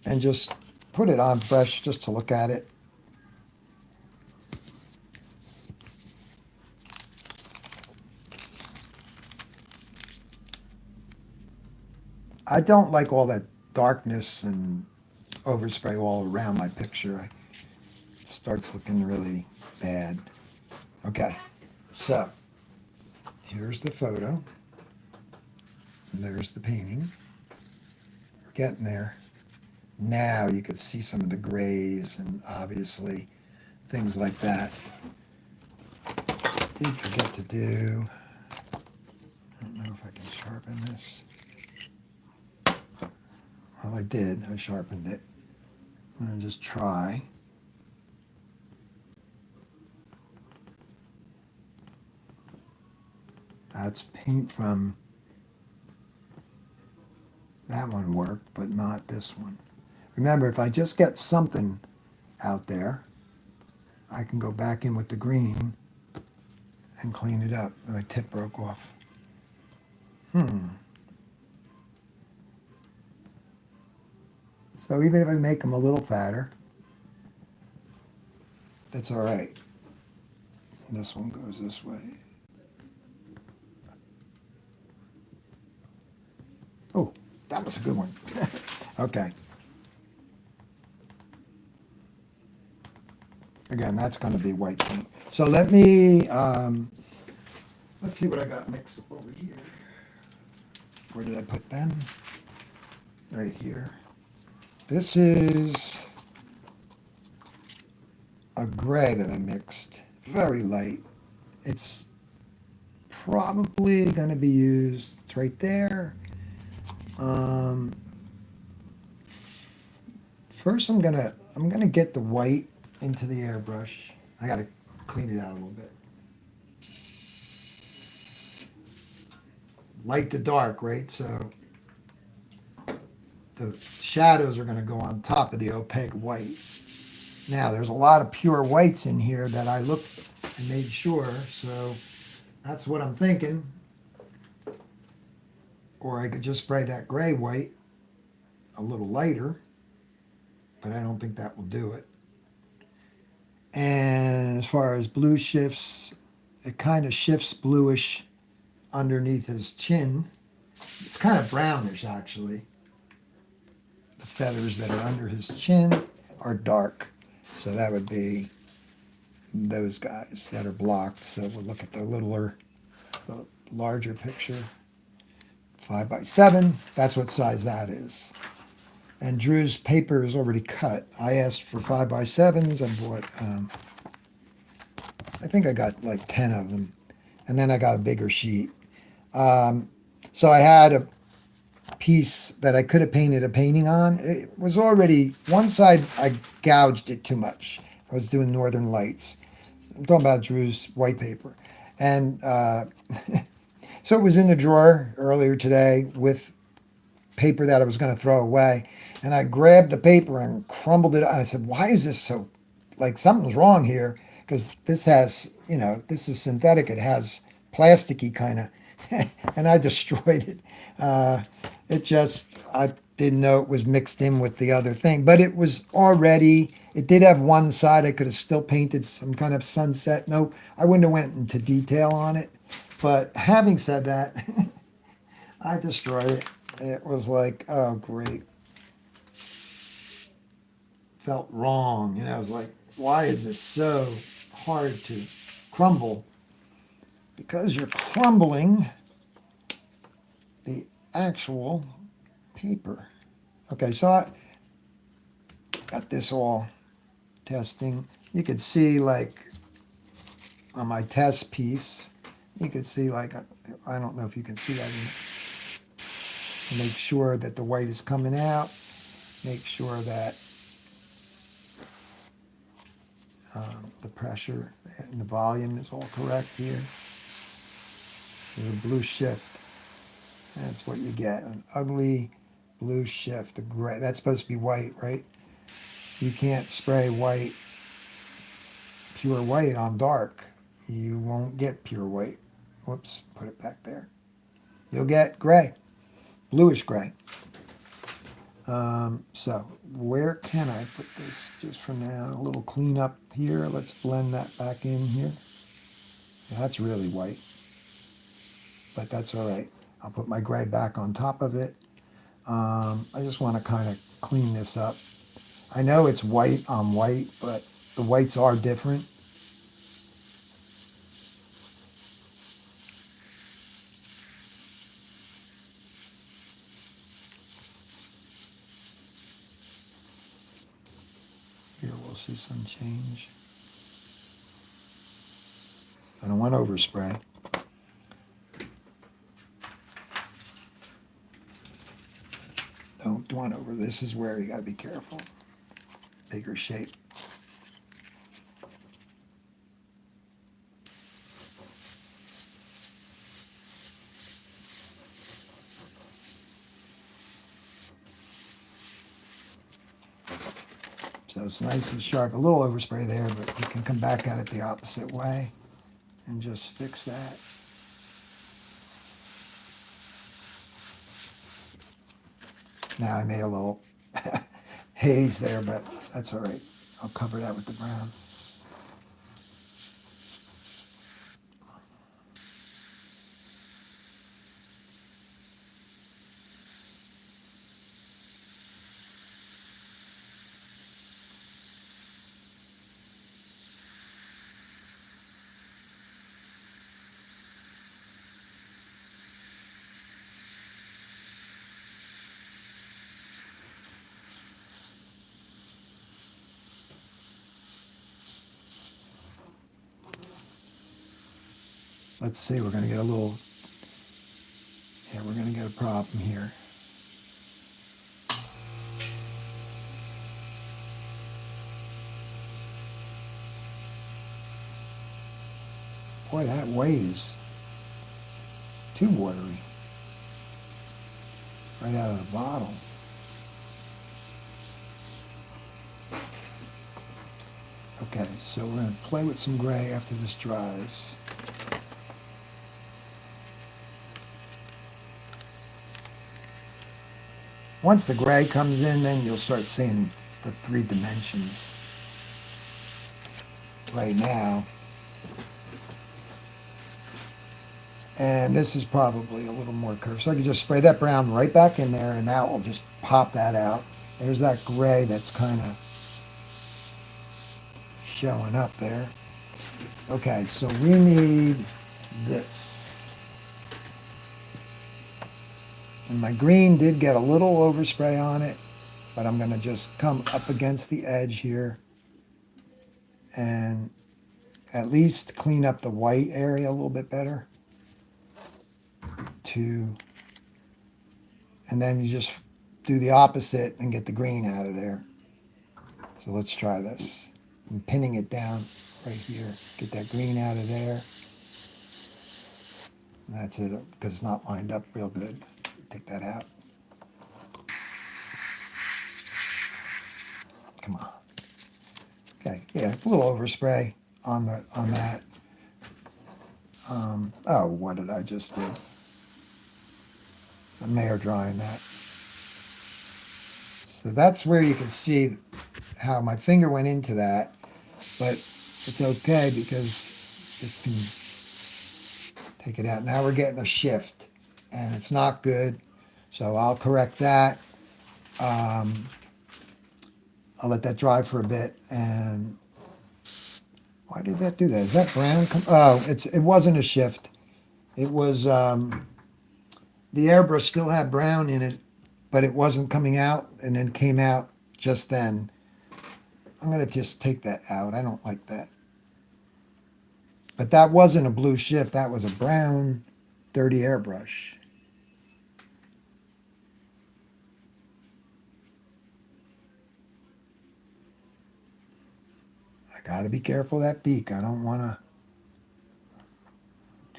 and just put it on fresh just to look at it. I don't like all that darkness and overspray all around my picture. It starts looking really bad. Okay, so here's the photo. And there's the painting. We're getting there. Now you can see some of the grays and obviously things like that. Did forget to do, I don't know if I can sharpen this. Well, I did. I sharpened it. I'm going to just try. That's paint from, that one worked, but not this one. Remember, if I just get something out there, I can go back in with the green and clean it up. My tip broke off. So even if I make them a little fatter, that's all right. This one goes this way. Oh, that was a good one. Okay. Again, that's going to be white paint. So let me, let's see what I got mixed up over here. Where did I put them? Right here. This is a gray that I mixed. Very light. It's probably going to be used. It's right there. First, I'm gonna get the white into the airbrush. I gotta clean it out a little bit. Light to dark, right? So the shadows are gonna go on top of the opaque white. Now, there's a lot of pure whites in here that I looked and made sure. So that's what I'm thinking. Or I could just spray that gray white a little lighter, but I don't think that will do it. And as far as blue shifts, it kind of shifts bluish underneath his chin. It's kind of brownish, actually. The feathers that are under his chin are dark. So that would be those guys that are blocked. So we'll look at the larger picture. 5x7, that's what size that is. And Drew's paper is already cut. I asked for 5x7s. I bought, I think I got like 10 of them. And then I got a bigger sheet. So I had a piece that I could have painted a painting on. It was already, one side I gouged it too much. I was doing Northern Lights. I'm talking about Drew's white paper. And so it was in the drawer earlier today with paper that I was going to throw away. And I grabbed the paper and crumbled it. And I said, why is this so, like something's wrong here? Because this has, this is synthetic. It has plasticky kind of, and I destroyed it. I didn't know it was mixed in with the other thing, but it was already, it did have one side. I could have still painted some kind of sunset. No, I wouldn't have went into detail on it. But having said that, I destroyed it. It was like, oh, great. Felt wrong. I was like, why is this so hard to crumble? Because you're crumbling the actual paper. Okay, so I got this all testing. You could see like on my test piece, you could see like, I don't know if you can see that in it. Make sure that the white is coming out. Make sure that the pressure and the volume is all correct here. There's a blue shift. That's what you get, an ugly blue shift. The gray, that's supposed to be white, right? You can't spray white, pure white on dark. You won't get pure white. Whoops, put it back there. You'll get gray, bluish gray. So where can I put this just for now? A little cleanup here. Let's blend that back in here. That's really white, but that's all right. I'll put my gray back on top of it. I just want to kind of clean this up. I know it's white on white, but the whites are different. Here we'll see some change. I don't want overspray. Don't want over. This is where you got to be careful. Bigger shape. So it's nice and sharp. A little overspray there, but you can come back at it the opposite way and just fix that. Now I made a little haze there, but that's all right. I'll cover that with the brown. Let's see, we're going to get a little, yeah, we're going to get a problem here. Boy, that weighs too watery. Right out of the bottle. Okay, so we're going to play with some gray after this dries. Once the gray comes in, then you'll start seeing the 3 dimensions. Right now. And this is probably a little more curved. So I can just spray that brown right back in there, and that will just pop that out. There's that gray that's kind of showing up there. Okay, so we need this. And my green did get a little overspray on it, but I'm going to just come up against the edge here and at least clean up the white area a little bit better. And then you just do the opposite and get the green out of there. So let's try this. I'm pinning it down right here. Get that green out of there. And that's it, because it's not lined up real good. Take that out. Come on. Okay, yeah, a little overspray on that. Oh, what did I just do? I'm air drying that. So that's where you can see how my finger went into that, but it's okay because this can take it out. Now we're getting a shift, and it's not good, so I'll correct that. I'll let that dry for a bit. And why did that do that? Is that brown? Oh, it wasn't a shift. It was the airbrush still had brown in it, but it wasn't coming out, and then came out just then. I'm going to just take that out. I don't like that. But that wasn't a blue shift. That was a brown, dirty airbrush. I got to be careful of that beak. I don't want to,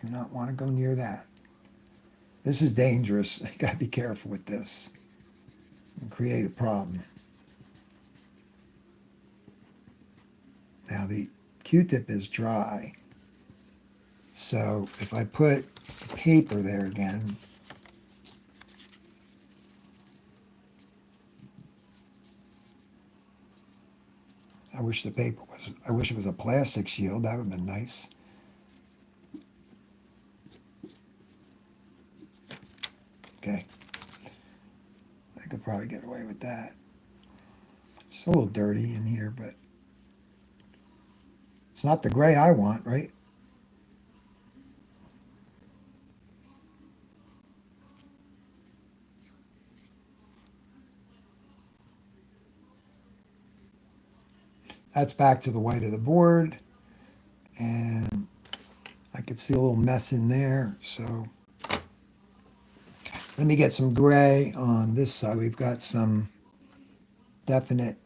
do not want to go near that. This is dangerous. You got to be careful with this and create a problem. Now the Q-tip is dry. So if I put paper there again, I wish it was a plastic shield. That would have been nice. Okay. probably get away with that. It's a little dirty in here, but it's not the gray I want, right? That's back to the white of the board. And I could see a little mess in there. So let me get some gray on this side. We've got some definite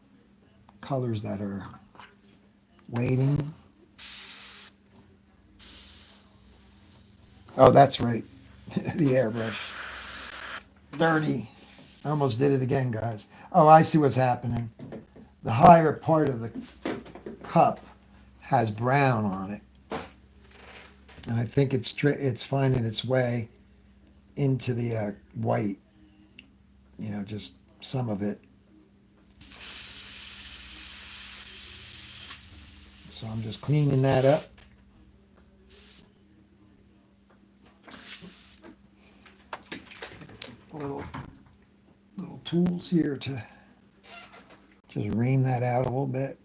colors that are waiting. Oh, that's right. The airbrush. Dirty. I almost did it again, guys. Oh, I see what's happening. The higher part of the cup has brown on it. And I think it's finding its way into the white. You know, just some of it. So I'm just cleaning that up. Little tools here to just ream that out a little bit.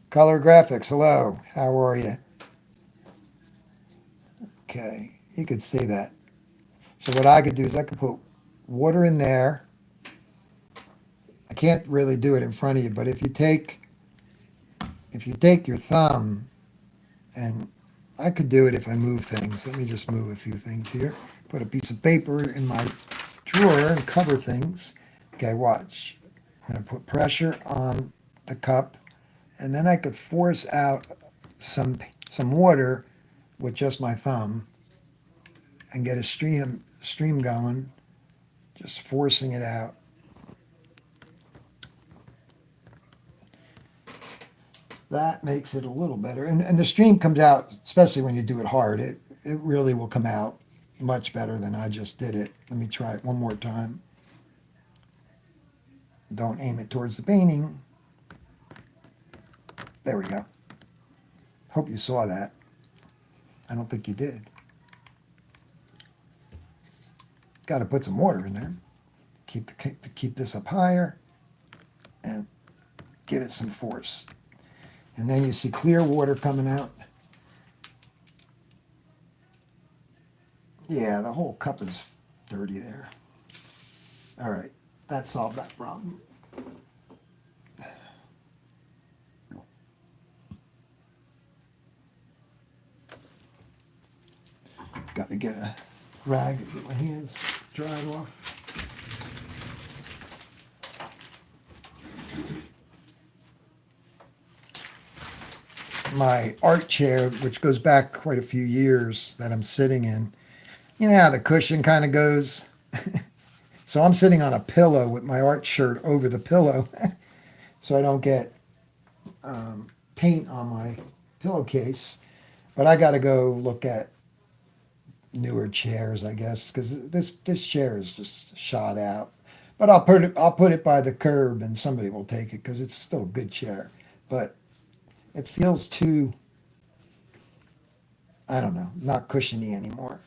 Color graphics, hello, how are you? Okay, you could see that. So what I could do is I could put water in there. I can't really do it in front of you, but if you take your thumb, and I could do it if I move things. Let me just move a few things here. Put a piece of paper in my drawer and cover things. Okay, watch. I'm going to put pressure on the cup, and then I could force out some water with just my thumb and get a stream going, just forcing it out. That makes it a little better. And the stream comes out, especially when you do it hard, it really will come out much better than I just did it. Let me try it one more time. Don't aim it towards the painting. There we go. Hope you saw that. I don't think you did. Got to put some water in there. Keep this up higher and give it some force. And then you see clear water coming out. Yeah, the whole cup is dirty there. All right, that solved that problem. Got to get a rag and get my hands dried off. My art chair, which goes back quite a few years that I'm sitting in, you know how the cushion kind of goes? So I'm sitting on a pillow with my art shirt over the pillow so I don't get paint on my pillowcase. But I got to go look at newer chairs, I guess, because this chair is just shot out. But I'll put it by the curb and somebody will take it because it's still a good chair. But it feels too, I don't know, not cushiony anymore.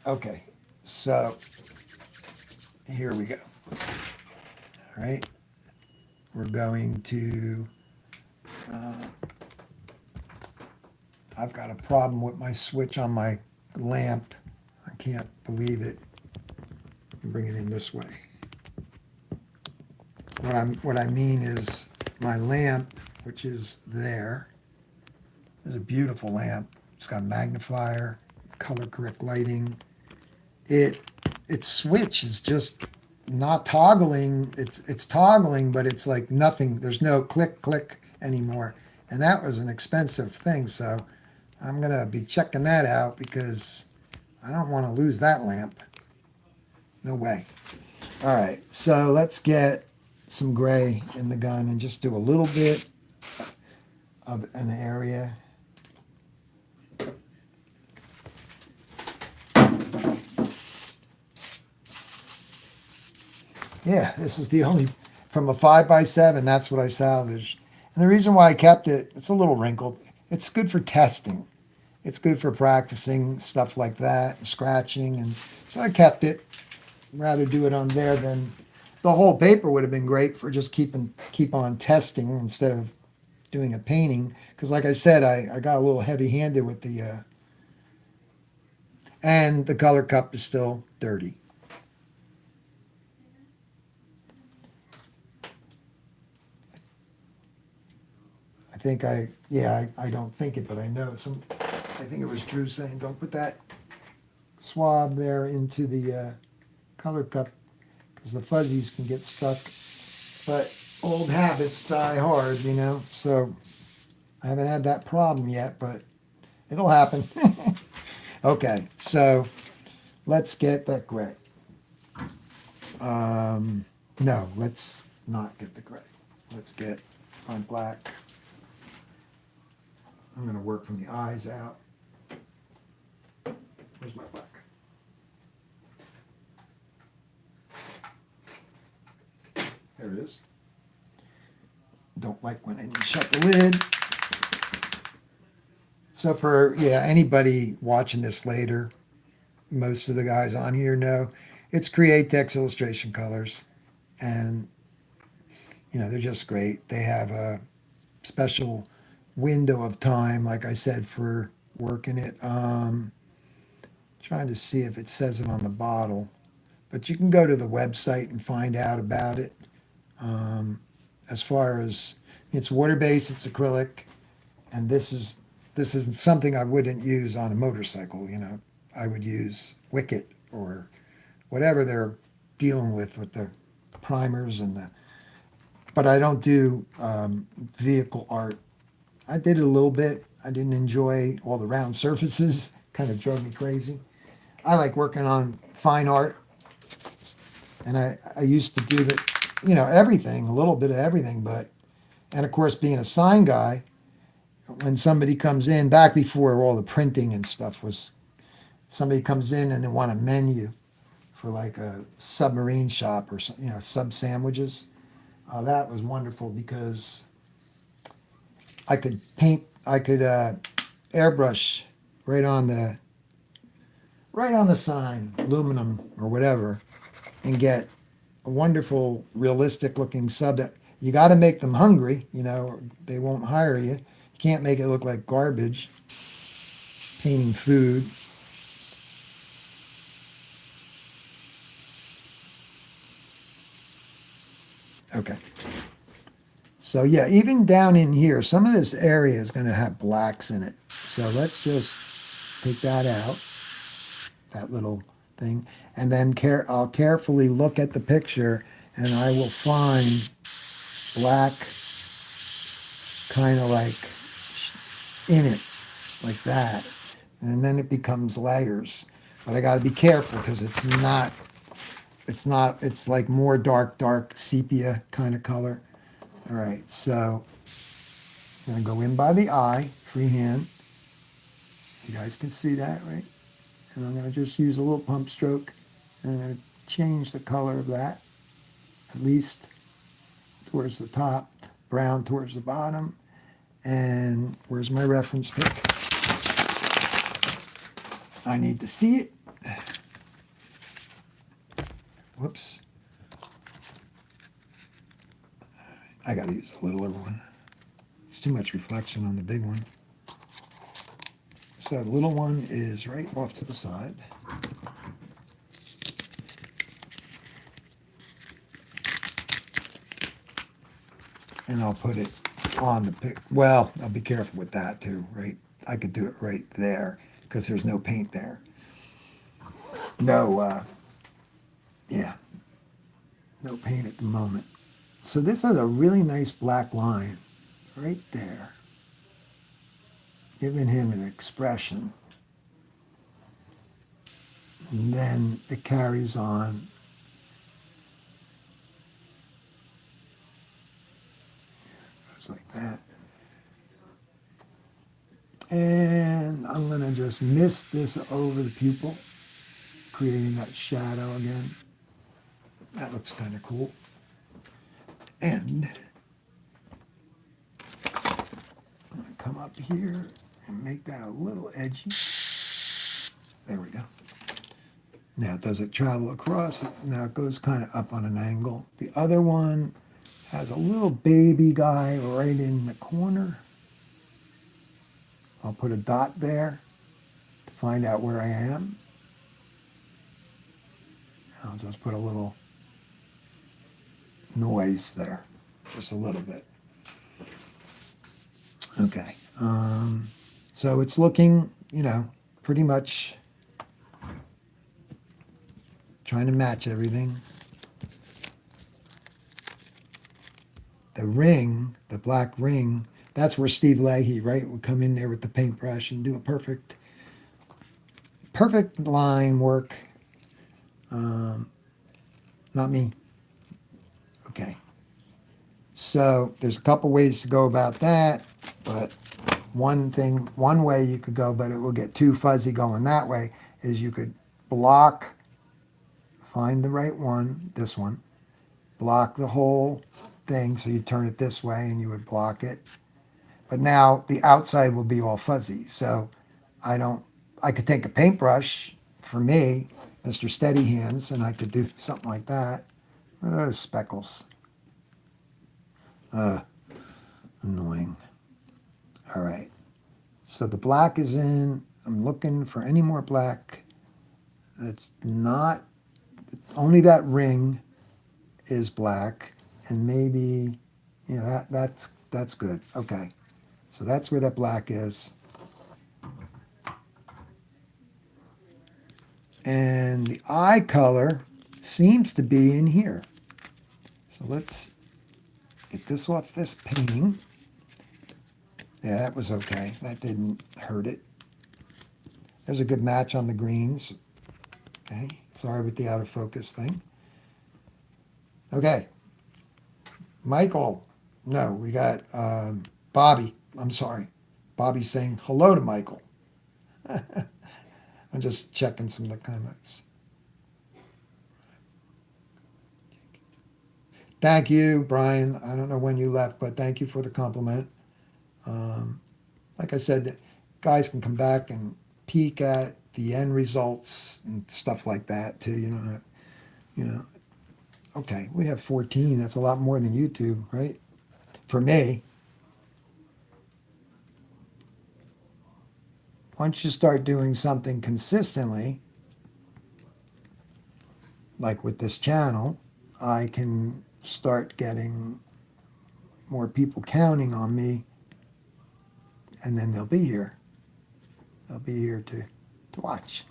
Okay, so here we go. All right, we're going to, I've got a problem with my switch on my lamp. I can't believe it. Bring it in this way. What I mean is my lamp, which is there, is a beautiful lamp. It's got a magnifier, color correct lighting. Its switch is just not toggling. It's toggling, but it's like nothing. There's no click click anymore. And that was an expensive thing, so I'm gonna be checking that out because I don't want to lose that lamp. No way. All right, so let's get some gray in the gun and just do a little bit of an area. Yeah, this is the only, from a 5x7, that's what I salvaged. And the reason why I kept it, it's a little wrinkled. It's good for testing. It's good for practicing stuff like that, scratching, and so I kept it. Rather do it on there than the whole paper would have been great for just keep on testing instead of doing a painting. Because like I said, I got a little heavy handed with the and the color cup is still dirty. I think I don't think it, but I know I think it was Drew saying don't put that swab there into the color cup because the fuzzies can get stuck. But old habits die hard, you know. So I haven't had that problem yet, but it'll happen. Okay, so let's get that gray. No, let's not get the gray. Let's get my black. I'm going to work from the eyes out. Where's my black? There it is. Don't like when I need to shut the lid. So for, anybody watching this later, most of the guys on here know it's Createx illustration colors. And, they're just great. They have a special window of time, like I said, for working it. Trying to see if it says it on the bottle, but you can go to the website and find out about it. As far as it's water-based, it's acrylic, and this is something I wouldn't use on a motorcycle. I would use Wicket or whatever they're dealing with the primers and the. But I don't do vehicle art. I did it a little bit. I didn't enjoy all the round surfaces. Kind of drove me crazy. I like working on fine art, and I used to do everything, a little bit of everything. And of course, being a sign guy, when somebody comes in, back before all the printing and stuff was, somebody comes in and they want a menu for like a submarine shop or sub sandwiches. That was wonderful because I could airbrush right on the sign, aluminum or whatever, and get a wonderful, realistic looking sub that you got to make them hungry, they won't hire you. You can't make it look like garbage, painting food. Okay. So yeah, even down in here, some of this area is going to have blacks in it. So let's just take that out, that little thing, and then I'll carefully look at the picture and I will find black kind of like in it, like that. And then it becomes layers. But I got to be careful because it's like more dark sepia kind of color. All right, so I'm going to go in by the eye, freehand. You guys can see that, right? And I'm going to just use a little pump stroke. And I'm going to change the color of that, at least towards the top, brown towards the bottom. And where's my reference pick? I need to see it. Whoops. I got to use a littler one. It's too much reflection on the big one. So the little one is right off to the side. And I'll put it on the pic. Well, I'll be careful with that too, right? I could do it right there because there's no paint there. No paint at the moment. So this is a really nice black line right there, giving him an expression. And then it carries on. Goes like that. And I'm going to just mist this over the pupil, creating that shadow again. That looks kind of cool. And I'm gonna come up here and make that a little edgy. There we go. Now, does it travel across? Now it goes kind of up on an angle. The other one has a little baby guy right in the corner. I'll put a dot there to find out where I am. I'll just put a little noise there, just a little bit. Okay. So it's looking, pretty much trying to match everything. The ring, the black ring, that's where Steve Leahy, right, would come in there with the paintbrush and do a perfect line work. Not me. Okay. So there's a couple ways to go about that, but one way you could go, but it will get too fuzzy going that way, is you could block, find the right one, this one, block the whole thing, so you turn it this way and you would block it. But now the outside will be all fuzzy. So I could take a paintbrush for me, Mr. Steady Hands, and I could do something like that. What are those speckles? Annoying. All right. So the black is in. I'm looking for any more black. It's not, only that ring is black, and maybe, that's good. Okay. So that's where that black is. And the eye color seems to be in here. So let's get this off this painting. Yeah, that was okay. That didn't hurt it. There's a good match on the greens. Okay, sorry with the out of focus thing. Okay, Michael. No, we got Bobby. I'm sorry. Bobby's saying hello to Michael. I'm just checking some of the comments. Thank you, Brian. I don't know when you left, but thank you for the compliment. Like I said, guys can come back and peek at the end results and stuff like that too. Okay, we have 14. That's a lot more than YouTube, right? For me. Once you start doing something consistently, like with this channel, I can start getting more people counting on me, and then they'll be here. They'll be here to watch.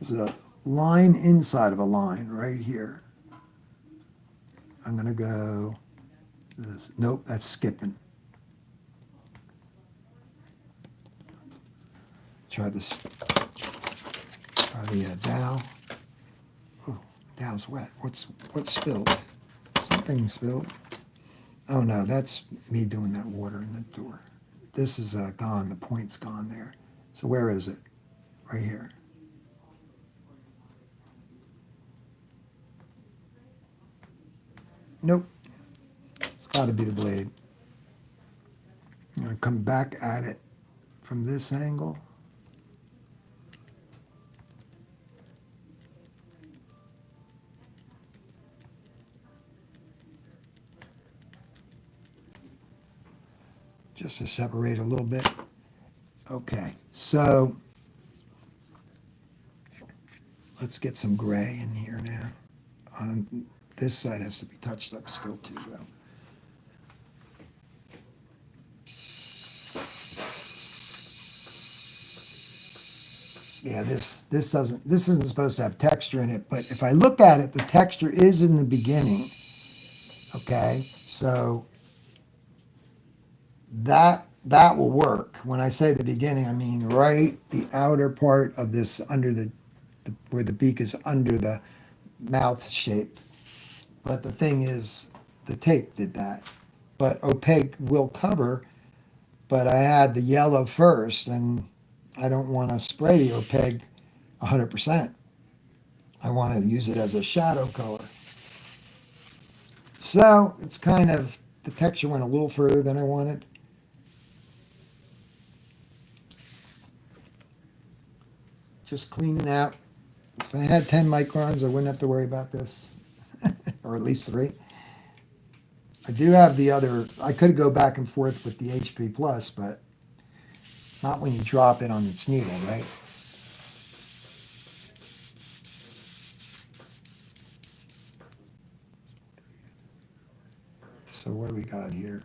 There's a line inside of a line right here. I'm going to go this. Nope, that's skipping. Try this. Try the Dow. Oh, Dow's wet. What's spilled? Something spilled. Oh no, that's me doing that water in the door. This is gone. The point's gone there. So where is it? Right here. Nope. It's got to be the blade. I'm going to come back at it from this angle. Just to separate a little bit. Okay, so let's get some gray in here now. On this side has to be touched up still too, though. Yeah, this isn't supposed to have texture in it, but if I look at it, the texture is in the beginning. Okay, so that will work. When I say the beginning, I mean right the outer part of this, under the where the beak is under the mouth shape. But the thing is, the tape did that. But opaque will cover, but I had the yellow first, and I don't want to spray the opaque 100%. I want to use it as a shadow color. So it's kind of, the texture went a little further than I wanted. Just cleaning out. If I had 10 microns, I wouldn't have to worry about this, or at least 3. I do have the other, I could go back and forth with the HP Plus, but not when you drop it on its needle, right? So what do we got here?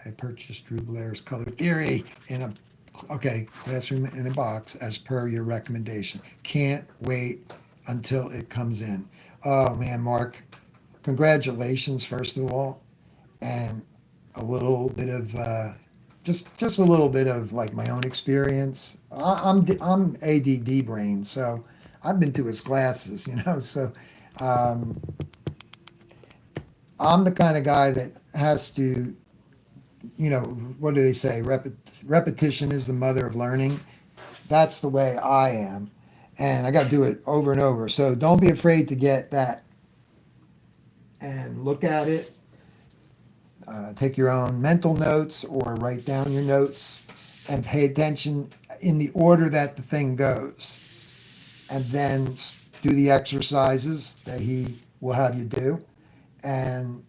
I purchased Drew Blair's Color Theory in a, okay, classroom in a box as per your recommendation. Can't wait until it comes in. Oh man, Mark, congratulations first of all, and a little bit of just a little bit of like my own experience. I'm ADD brain, so I've been to his classes, you know. So um, I'm the kind of guy that has to, you know, what do they say? Repetition is the mother of learning. That's the way I am, and I got to do it over and over. So don't be afraid to get that and look at it. Take your own mental notes or write down your notes and pay attention in the order that the thing goes. And then do the exercises that he will have you do. And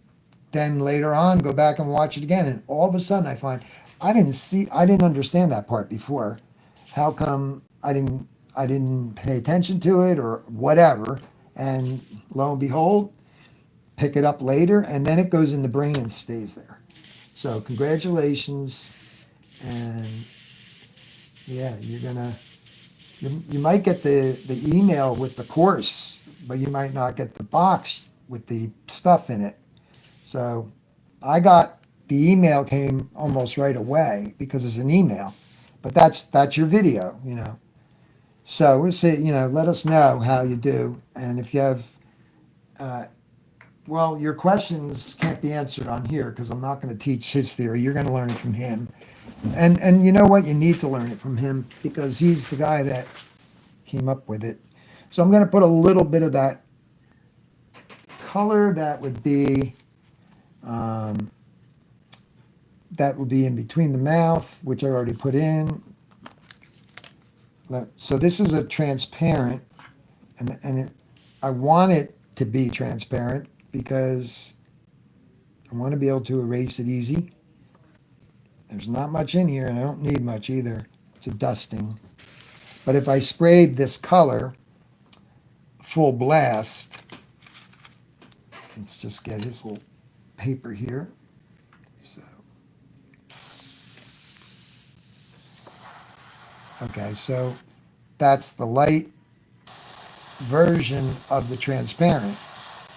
then later on, go back and watch it again. And all of a sudden, I find I didn't understand that part before. How come I didn't pay attention to it or whatever? And lo and behold, pick it up later, and then it goes in the brain and stays there. So congratulations, and yeah, you might get the email with the course, but you might not get the box with the stuff in it. So I got the email came almost right away because it's an email, but that's your video, you know. So we'll see, you know, let us know how you do, and if you have uh, well, your questions can't be answered on here because I'm not going to teach his theory. You're going to learn it from him. And you know what? You need to learn it from him because he's the guy that came up with it. So I'm going to put a little bit of that color um, that would be in between the mouth, which I already put in. So this is a transparent, I want it to be transparent because I want to be able to erase it easy. There's not much in here, and I don't need much either. It's a dusting. But if I sprayed this color full blast, let's just get his little paper here. So, okay, so that's the light version of the transparent.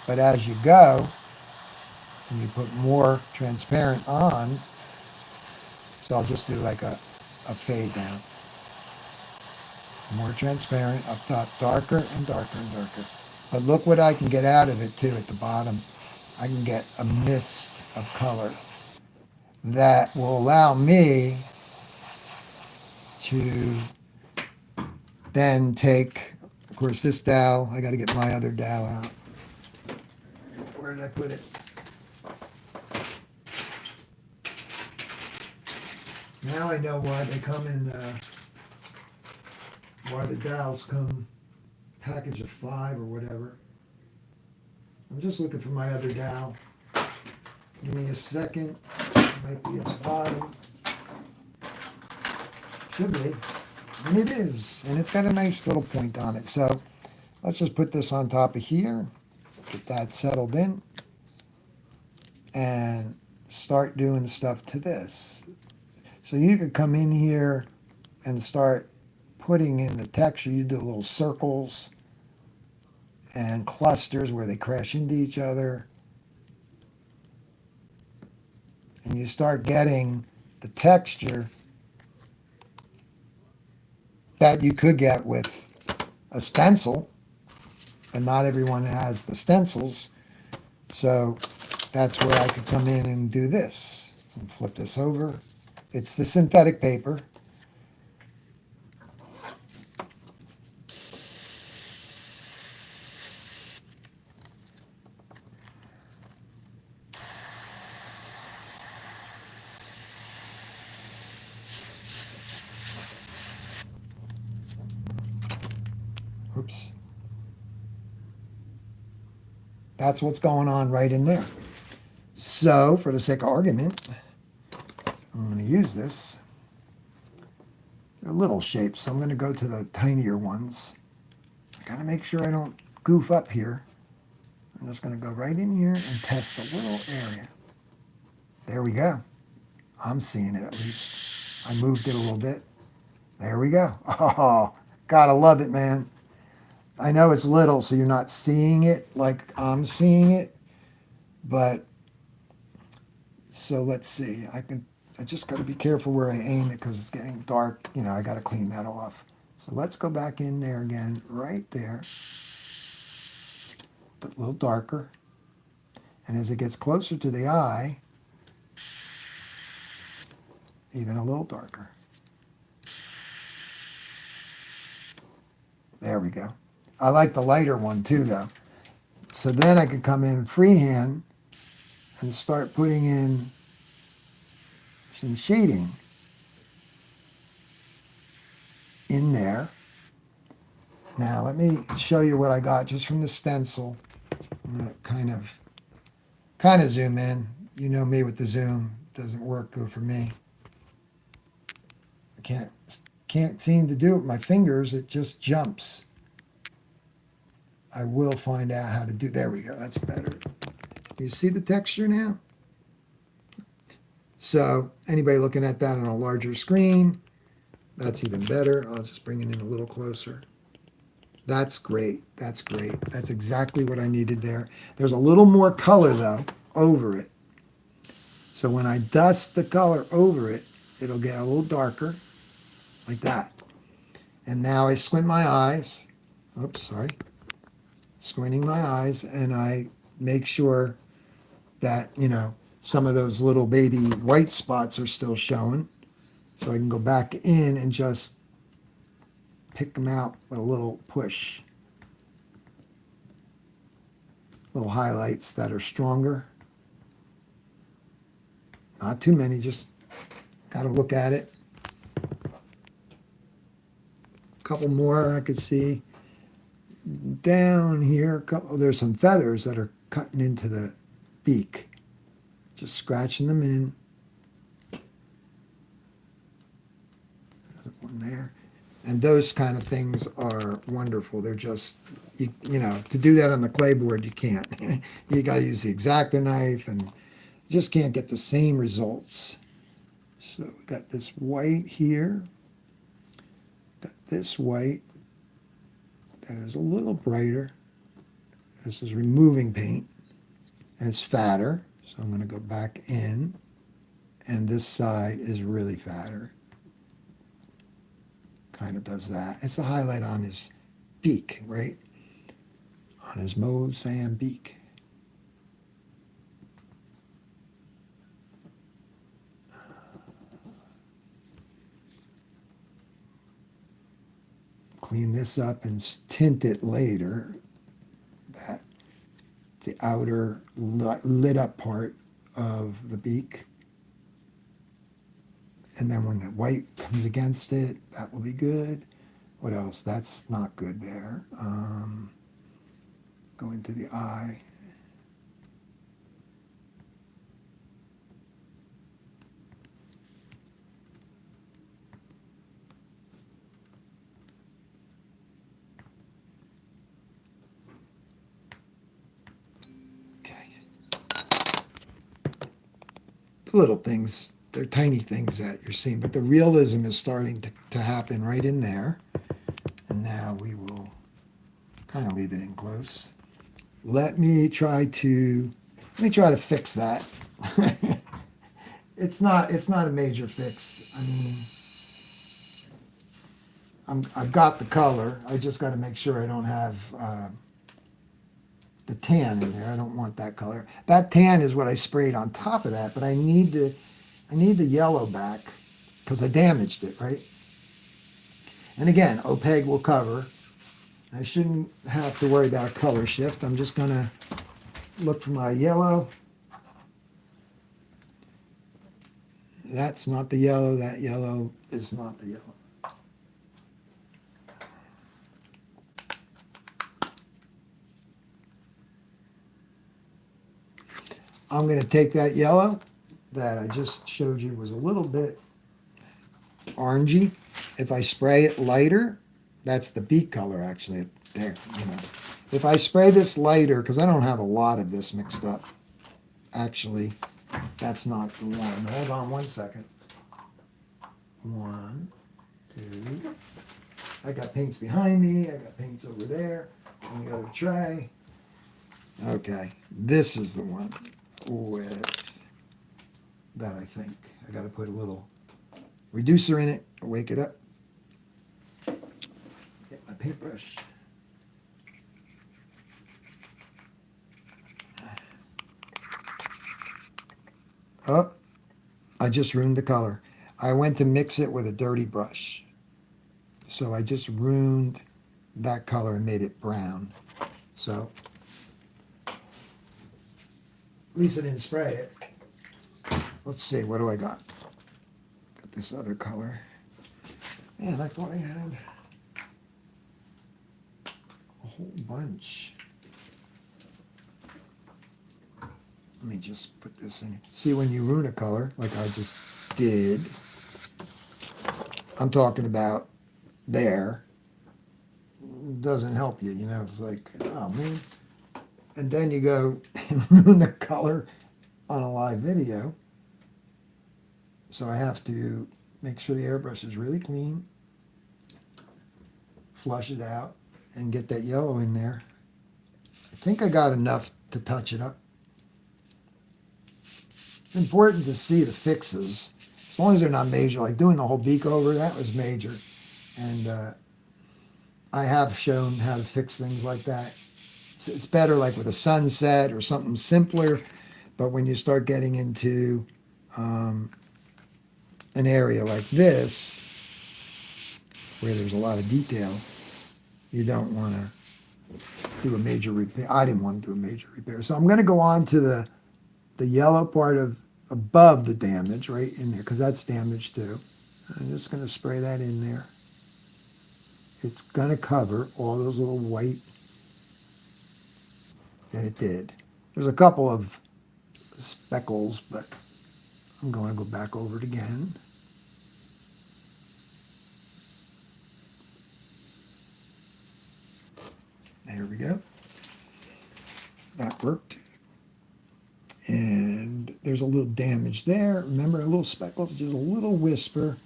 But as you go, and you put more transparent on, so I'll just do like a fade down. More transparent up top, darker and darker and darker. But look what I can get out of it too at the bottom. I can get a mist of color that will allow me to then take, of course, this dowel. I got to get my other dowel out. Where did I put it? Now I know why they come in, why the dowels come package of 5 or whatever. I'm just looking for my other dowel. Give me a second. It might be at the bottom. Should be. And it is. And it's got a nice little point on it. So let's just put this on top of here. Get that settled in. And start doing stuff to this. So you could come in here and start putting in the texture. You do little circles and clusters where they crash into each other. And you start getting the texture that you could get with a stencil, and not everyone has the stencils. So that's where I could come in and do this. And flip this over. It's the synthetic paper. That's what's going on right in there. So for the sake of argument, I'm going to use this. They're little shapes, so I'm going to go to the tinier ones. I got to make sure I don't goof up here. I'm just going to go right in here and test a little area. There we go. I'm seeing it at least. I moved it a little bit. There we go. Oh, gotta love it, man. I know it's little, so you're not seeing it like I'm seeing it, but so let's see. I just got to be careful where I aim it because it's getting dark. You know, I got to clean that off. So let's go back in there again, right there. A little darker. And as it gets closer to the eye, even a little darker. There we go. I like the lighter one too, though. So then I could come in freehand and start putting in some shading in there. Now let me show you what I got just from the stencil. I'm gonna kind of zoom in. You know me with the zoom, doesn't work good for me. I can't seem to do it with my fingers. It just jumps. I will find out how to do. There we go. That's better. You see the texture now? So anybody looking at that on a larger screen, that's even better. I'll just bring it in a little closer. That's great. That's great. That's exactly what I needed there. There's a little more color, though, over it. So when I dust the color over it, it'll get a little darker, like that. And now I squint my eyes. Oops, sorry. Squinting my eyes, and I make sure that, you know, some of those little baby white spots are still showing. So I can go back in and just pick them out with a little push. Little highlights that are stronger. Not too many, just got to look at it. A couple more I could see. Down here, there's some feathers that are cutting into the beak. Just scratching them in. One there. And those kind of things are wonderful. They're just, you know, to do that on the clay board, you can't. You got to use the X-Acto knife, and you just can't get the same results. So we got this white here. Got this white. That is a little brighter. This is removing paint. And it's fatter. So I'm going to go back in. And this side is really fatter. Kind of does that. It's a highlight on his beak, right? On his Mozambique. Clean this up and tint it later. That the outer lit up part of the beak. And then when the white comes against it, that will be good. What else? That's not good there. Go into the eye. Okay. It's little things. They're tiny things that you're seeing, but the realism is starting to happen right in there. And now we will kind of leave it in close. Let me try to fix that. It's not a major fix. I mean, I've got the color. I just got to make sure I don't have the tan in there. I don't want that color. That tan is what I sprayed on top of that, but I need the yellow back because I damaged it, right? And again, opaque will cover. I shouldn't have to worry about a color shift. I'm just going to look for my yellow. That's not the yellow. That yellow is not the yellow. I'm going to take that yellow that I just showed you was a little bit orangey. If I spray it lighter, that's the beak color actually there, you know. If I spray this lighter, because I don't have a lot of this mixed up, actually, that's not the one. Hold on one second. 1, 2. I got paints behind me. I got paints over there on the other tray. Okay, this is the one with that I think. I got to put a little reducer in it, wake it up. Get my paintbrush. Oh, I just ruined the color. I went to mix it with a dirty brush. So I just ruined that color and made it brown. So at least I didn't spray it. Let's see, what do I got? Got this other color. Man, I thought I had a whole bunch. Let me just put this in. See, when you ruin a color, like I just did, I'm talking about there, it doesn't help you, you know, it's like, oh man. And then you go and ruin the color on a live video. So I have to make sure the airbrush is really clean, flush it out, and get that yellow in there. I think I got enough to touch it up. It's important to see the fixes, as long as they're not major. Like doing the whole beak over, that was major. And I have shown how to fix things like that. It's better like with a sunset or something simpler, but when you start getting into an area like this, where there's a lot of detail, you don't want to do a major repair. I didn't want to do a major repair. So I'm going to go on to the yellow part of above the damage, right in there, because that's damaged too. I'm just going to spray that in there. It's going to cover all those little white, and it did. There's a couple of speckles, but I'm going to go back over it again. There we go. That worked. And there's a little damage there. Remember, a little speckle, just a little whisper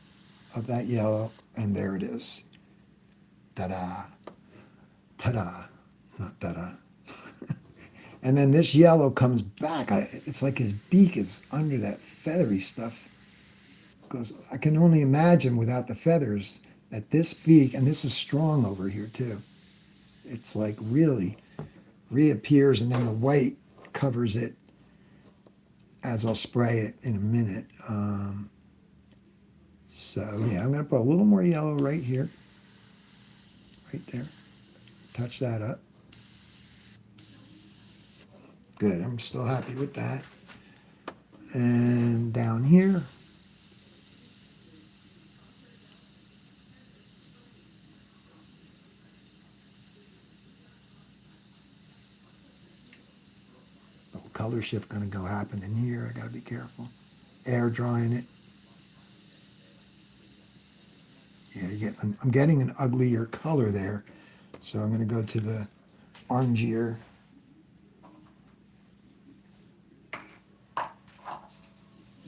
of that yellow, and there it is. Ta-da. Ta-da. Not ta-da. And then this yellow comes back. It's like his beak is under that feathery stuff. Because I can only imagine without the feathers that this beak, and this is strong over here too, it's like really reappears, and then the white covers it, as I'll spray it in a minute. So yeah, I'm going to put a little more yellow right here, right there. Touch that up. Good, I'm still happy with that. And down here, little color shift going to go happen in here. I got to be careful. Air drying it. Yeah, I'm getting an uglier color there. So I'm going to go to the orangier.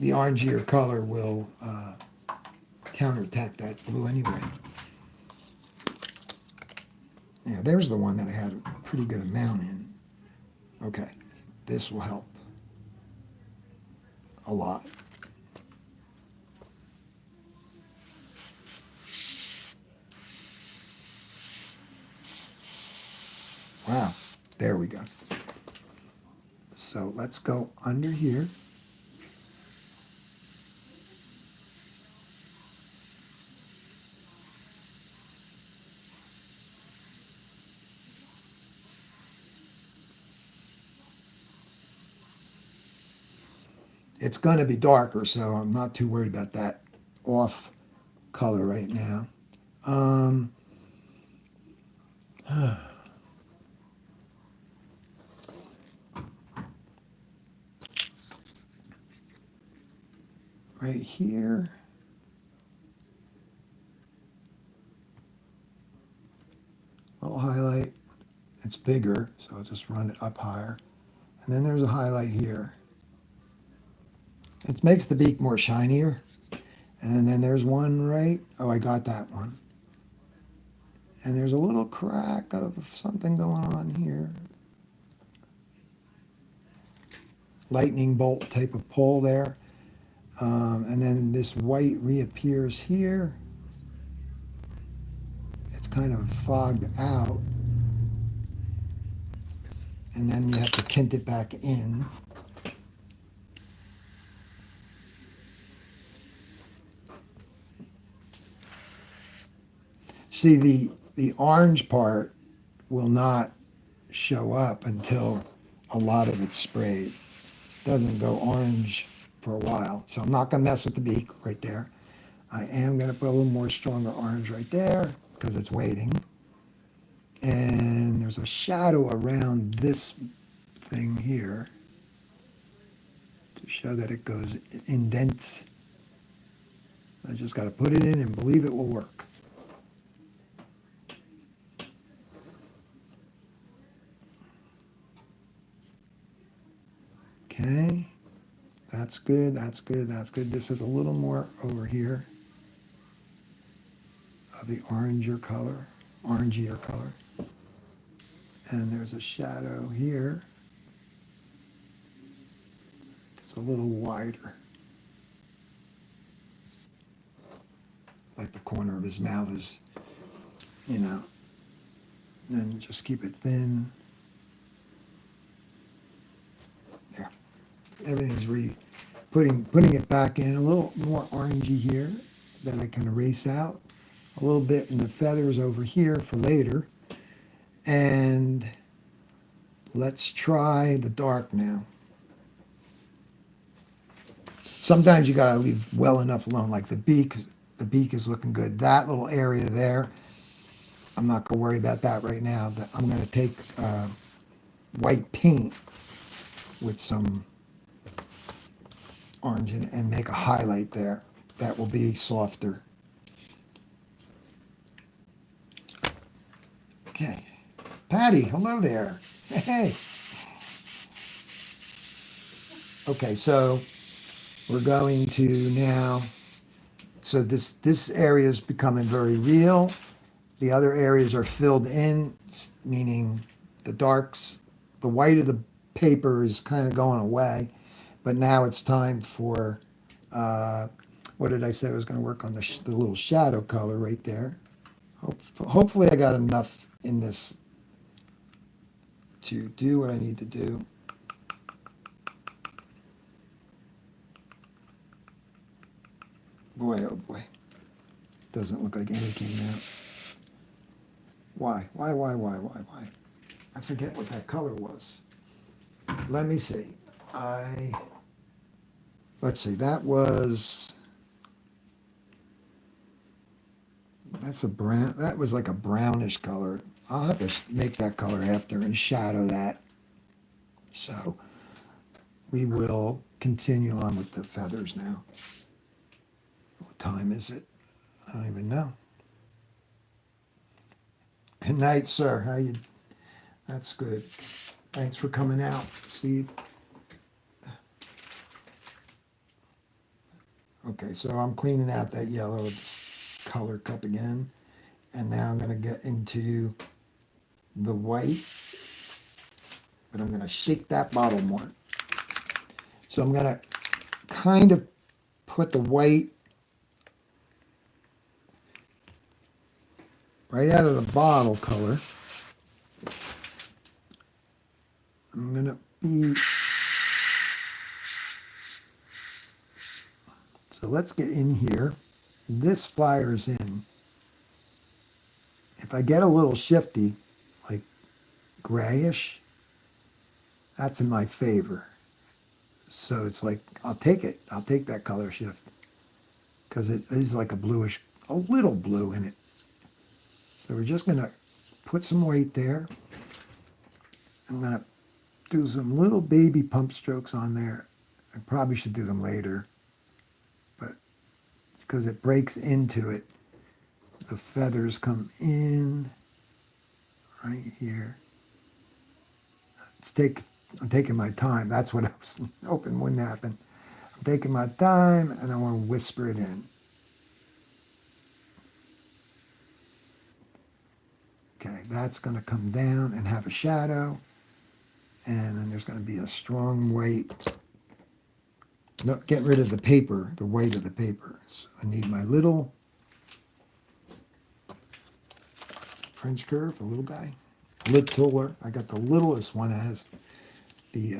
The orangier color will counterattack that blue anyway. Yeah, there's the one that I had a pretty good amount in. Okay, this will help a lot. Wow, there we go. So let's go under here. It's going to be darker, so I'm not too worried about that off color right now. right here. Little highlight. It's bigger, so I'll just run it up higher. And then there's a highlight here. It makes the beak more shinier. And then there's one right, oh, I got that one. And there's a little crack of something going on here. Lightning bolt type of pull there. And then this white reappears here. It's kind of fogged out. And then you have to tint it back in. See, the orange part will not show up until a lot of it's sprayed. It doesn't go orange for a while. So I'm not going to mess with the beak right there. I am going to put a little more stronger orange right there because it's waiting. And there's a shadow around this thing here to show that it goes indents. I just got to put it in and believe it will work. Okay, that's good, that's good, that's good. This is a little more over here of the orangier color. And there's a shadow here. It's a little wider. Like the corner of his mouth is, you know. Then just keep it thin. There. Everything's putting it back in. A little more orangey here that I can erase out. A little bit in the feathers over here for later. And let's try the dark now. Sometimes you gotta leave well enough alone, like the beak is looking good. That little area there, I'm not gonna worry about that right now. I'm gonna take white paint with some orange in it and make a highlight there. That will be softer. Okay. Patty, hello there. Hey. Okay, so we're going to now, so this area is becoming very real. The other areas are filled in, meaning the darks, the white of the paper is kind of going away. But now it's time for, what did I say? I was going to work on the little shadow color right there. Hopefully I got enough in this to do what I need to do. Boy, oh boy. Doesn't look like any came out. Why? Why? I forget what that color was. Let me see. Let's see, that's a brown, that was like a brownish color. I'll have to make that color after and shadow that. So we will continue on with the feathers now. What time is it? I don't even know. Good night, sir. How you? That's good. Thanks for coming out, Steve. Okay, so I'm cleaning out that yellow color cup again. And now I'm going to get into the white. But I'm going to shake that bottle more. So I'm going to kind of put the white right out of the bottle color. I'm going to be... So let's get in here. This fires in. If I get a little shifty, like grayish, that's in my favor. So it's like, I'll take it. I'll take that color shift because it is like a bluish, a little blue in it. So we're just going to put some weight there. I'm going to do some little baby pump strokes on there. I probably should do them later because it breaks into it. The feathers come in right here. I'm taking my time. That's what I was hoping wouldn't happen. I'm taking my time and I want to whisper it in. Okay, that's going to come down and have a shadow. And then there's going to be a strong white. No, get rid of the paper, the white of the paper. So I need my little French curve, a little guy. Littler. I got the littlest one that has the,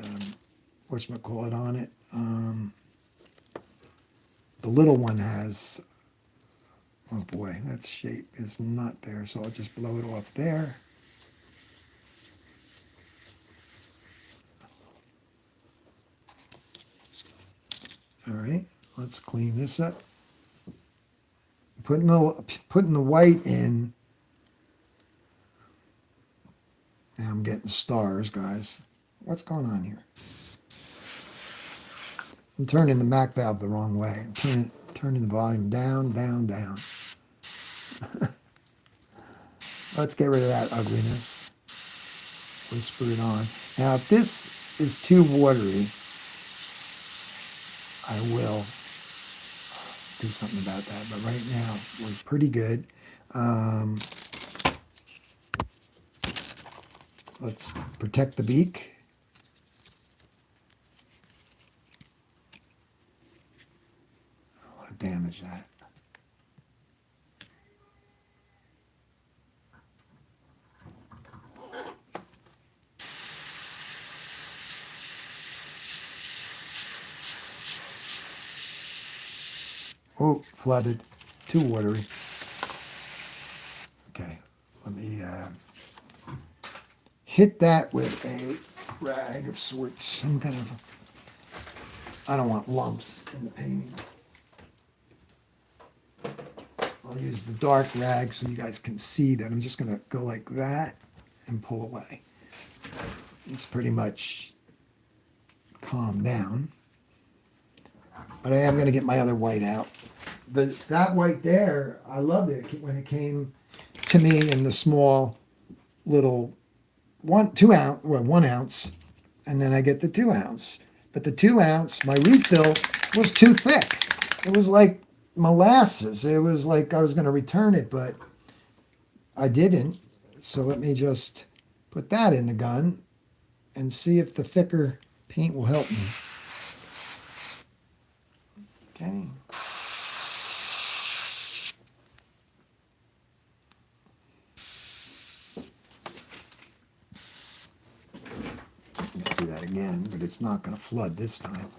whatchamacallit on it. The little one has, oh boy, that shape is not there. So I'll just blow it off there. All right, let's clean this up. Putting the white in. Now I'm getting stars, guys. What's going on here? I'm turning the Mac valve the wrong way. I'm turning the volume down, down, down. Let's get rid of that ugliness. Whisper it on. Now, if this is too watery, I will do something about that. But right now, we're pretty good. Let's protect the beak. I don't want to damage that. Oh, flooded. Too watery. Okay, let me hit that with a rag of sorts. Some kind of, I don't want lumps in the painting. I'll use the dark rag so you guys can see that. I'm just going to go like that and pull away. It's pretty much calmed down. But I am going to get my other white out. That white there, I loved it when it came to me in the small little 1 ounce, and then I get the 2 ounce. But the 2 ounce, my refill was too thick. It was like molasses. It was like I was going to return it, but I didn't. So let me just put that in the gun and see if the thicker paint will help me. Okay. Do that again, but it's not going to flood this time.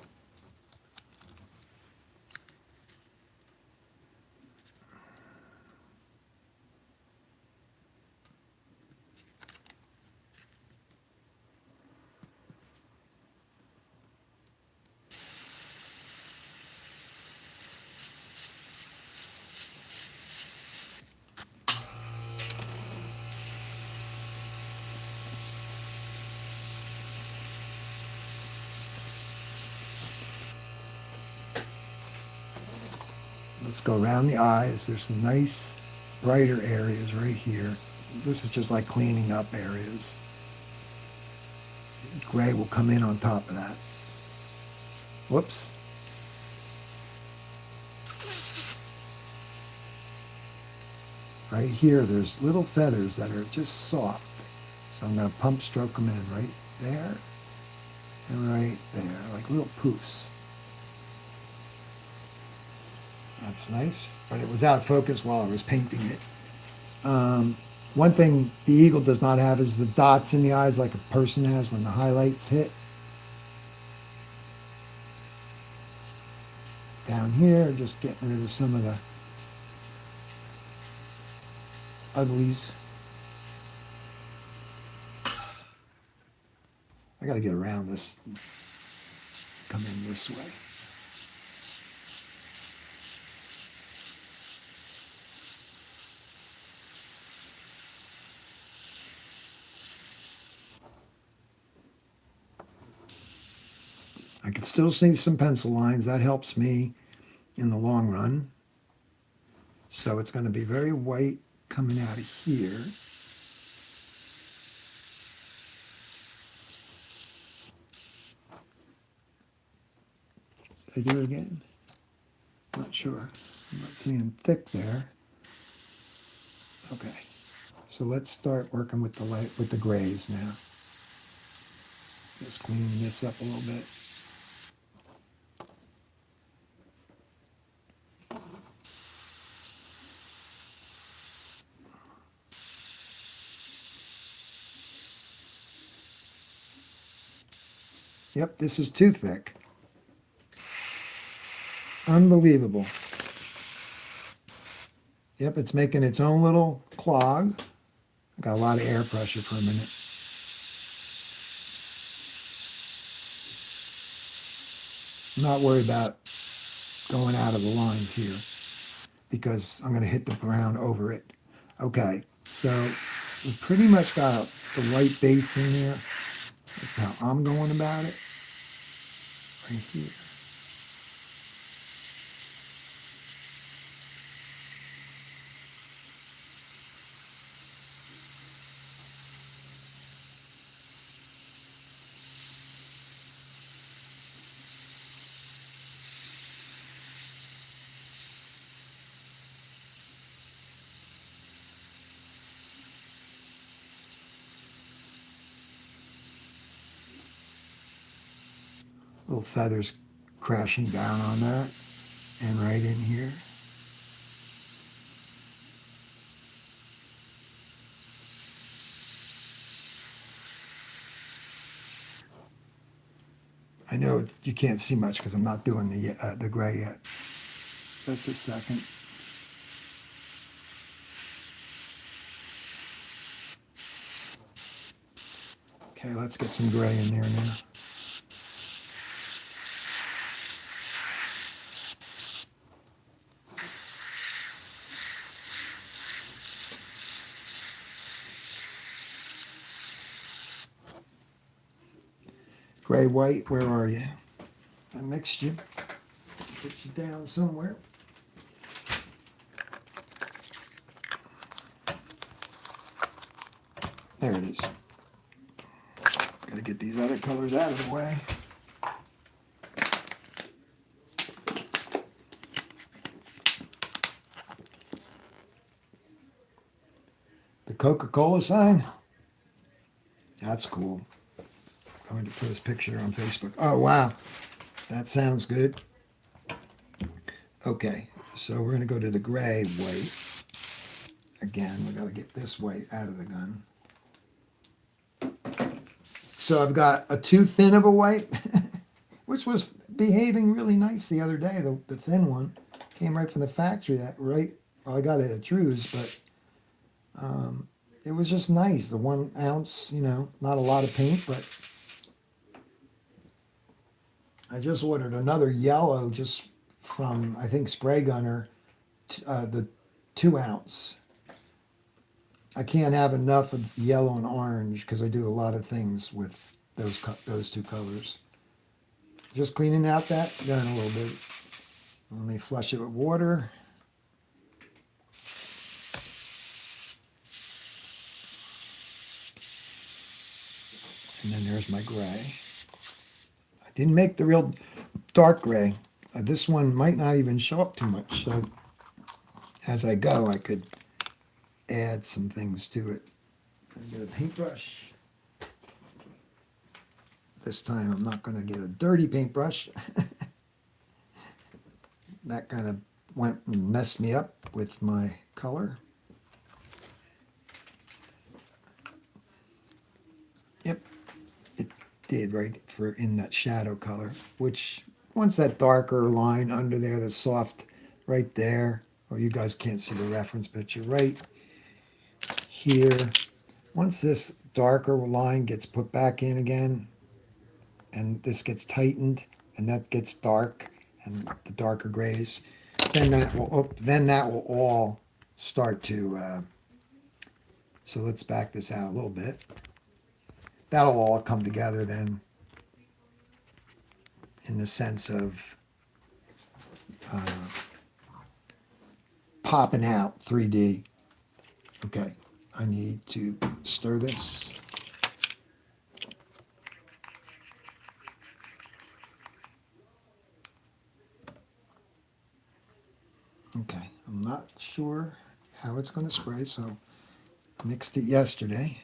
Let's go around the eyes. There's some nice brighter areas right here. This is just like cleaning up areas. Gray will come in on top of that. Whoops. Right here, there's little feathers that are just soft. So I'm going to pump stroke them in right there and right there, like little poofs. That's nice, but it was out of focus while I was painting it. One thing the eagle does not have is the dots in the eyes like a person has when the highlights hit. Down here, just getting rid of some of the uglies. I got to get around this, come in this way. I can still see some pencil lines. That helps me in the long run. So it's going to be very white coming out of here. Did I do it again? Not sure. I'm not seeing thick there. Okay. So let's start working with the light, with the grays now. Just cleaning this up a little bit. Yep, this is too thick. Unbelievable. Yep, it's making its own little clog. Got a lot of air pressure for a minute. I'm not worried about going out of the lines here because I'm going to hit the brown over it. Okay, so we pretty much got the white base in there. That's how I'm going about it. Right here. Little feathers crashing down on that and right in here. I know you can't see much because I'm not doing the gray yet. Just a second. Okay, let's get some gray in there now. Gray, white, where are you? I mixed you. Put you down somewhere. There it is. Got to get these other colors out of the way. The Coca-Cola sign? That's cool. I'm going to put his picture on Facebook. Oh, wow. That sounds good. Okay, so we're going to go to the gray white. Again, we got to get this white out of the gun. So I've got a too thin of a white, which was behaving really nice the other day. The thin one came right from the factory. Well, I got it at Drew's, but it was just nice. The 1 ounce, not a lot of paint, but I just ordered another yellow just from, I think, Spray Gunner, the 2 ounce. I can't have enough of yellow and orange because I do a lot of things with those two colors. Just cleaning out that gun a little bit. Let me flush it with water. And then there's my gray. I didn't make the real dark gray. This one might not even show up too much. So as I go, I could add some things to it. I get a paintbrush. This time I'm not going to get a dirty paintbrush. That kind of went and messed me up with my color. Yep, it did right for in that shadow color, which once that darker line under there, the soft right there, oh, you guys can't see the reference picture right here. Once this darker line gets put back in again, and this gets tightened, and that gets dark, and the darker grays, then that will all start to. So let's back this out a little bit. That'll all come together then, in the sense of popping out 3D. Okay, I need to stir this. Okay, I'm not sure how it's going to spray, so I mixed it yesterday.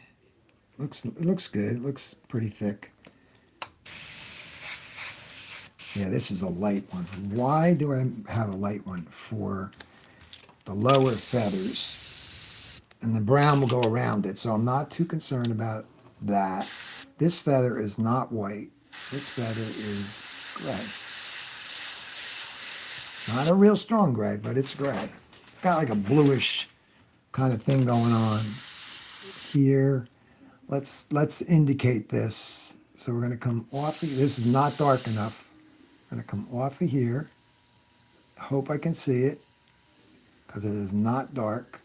It looks good. It looks pretty thick. Yeah, this is a light one. Why do I have a light one? For the lower feathers. And the brown will go around it, so I'm not too concerned about that. This feather is not white. This feather is gray. Not a real strong gray, but it's gray. It's got like a bluish kind of thing going on here. Let's indicate this. So we're going to come off of, this is not dark enough. I'm going to come off of here. I hope I can see it because it is not dark.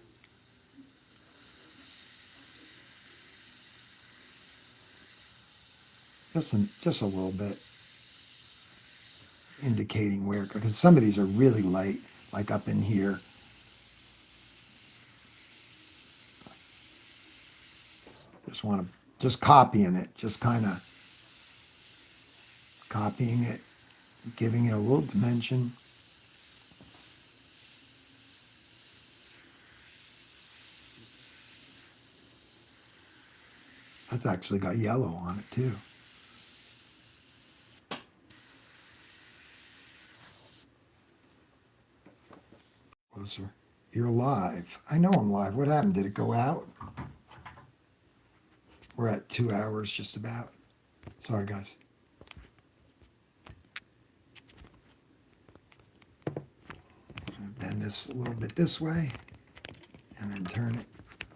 Just a little bit, indicating where, because some of these are really light, like up in here. Just want to, just copying it, just kind of copying it, giving it a little dimension. That's actually got yellow on it too. Closer. You're live. I know I'm live. What happened? Did it go out? We're at 2 hours just about. Sorry, guys. Bend this a little bit this way and then turn it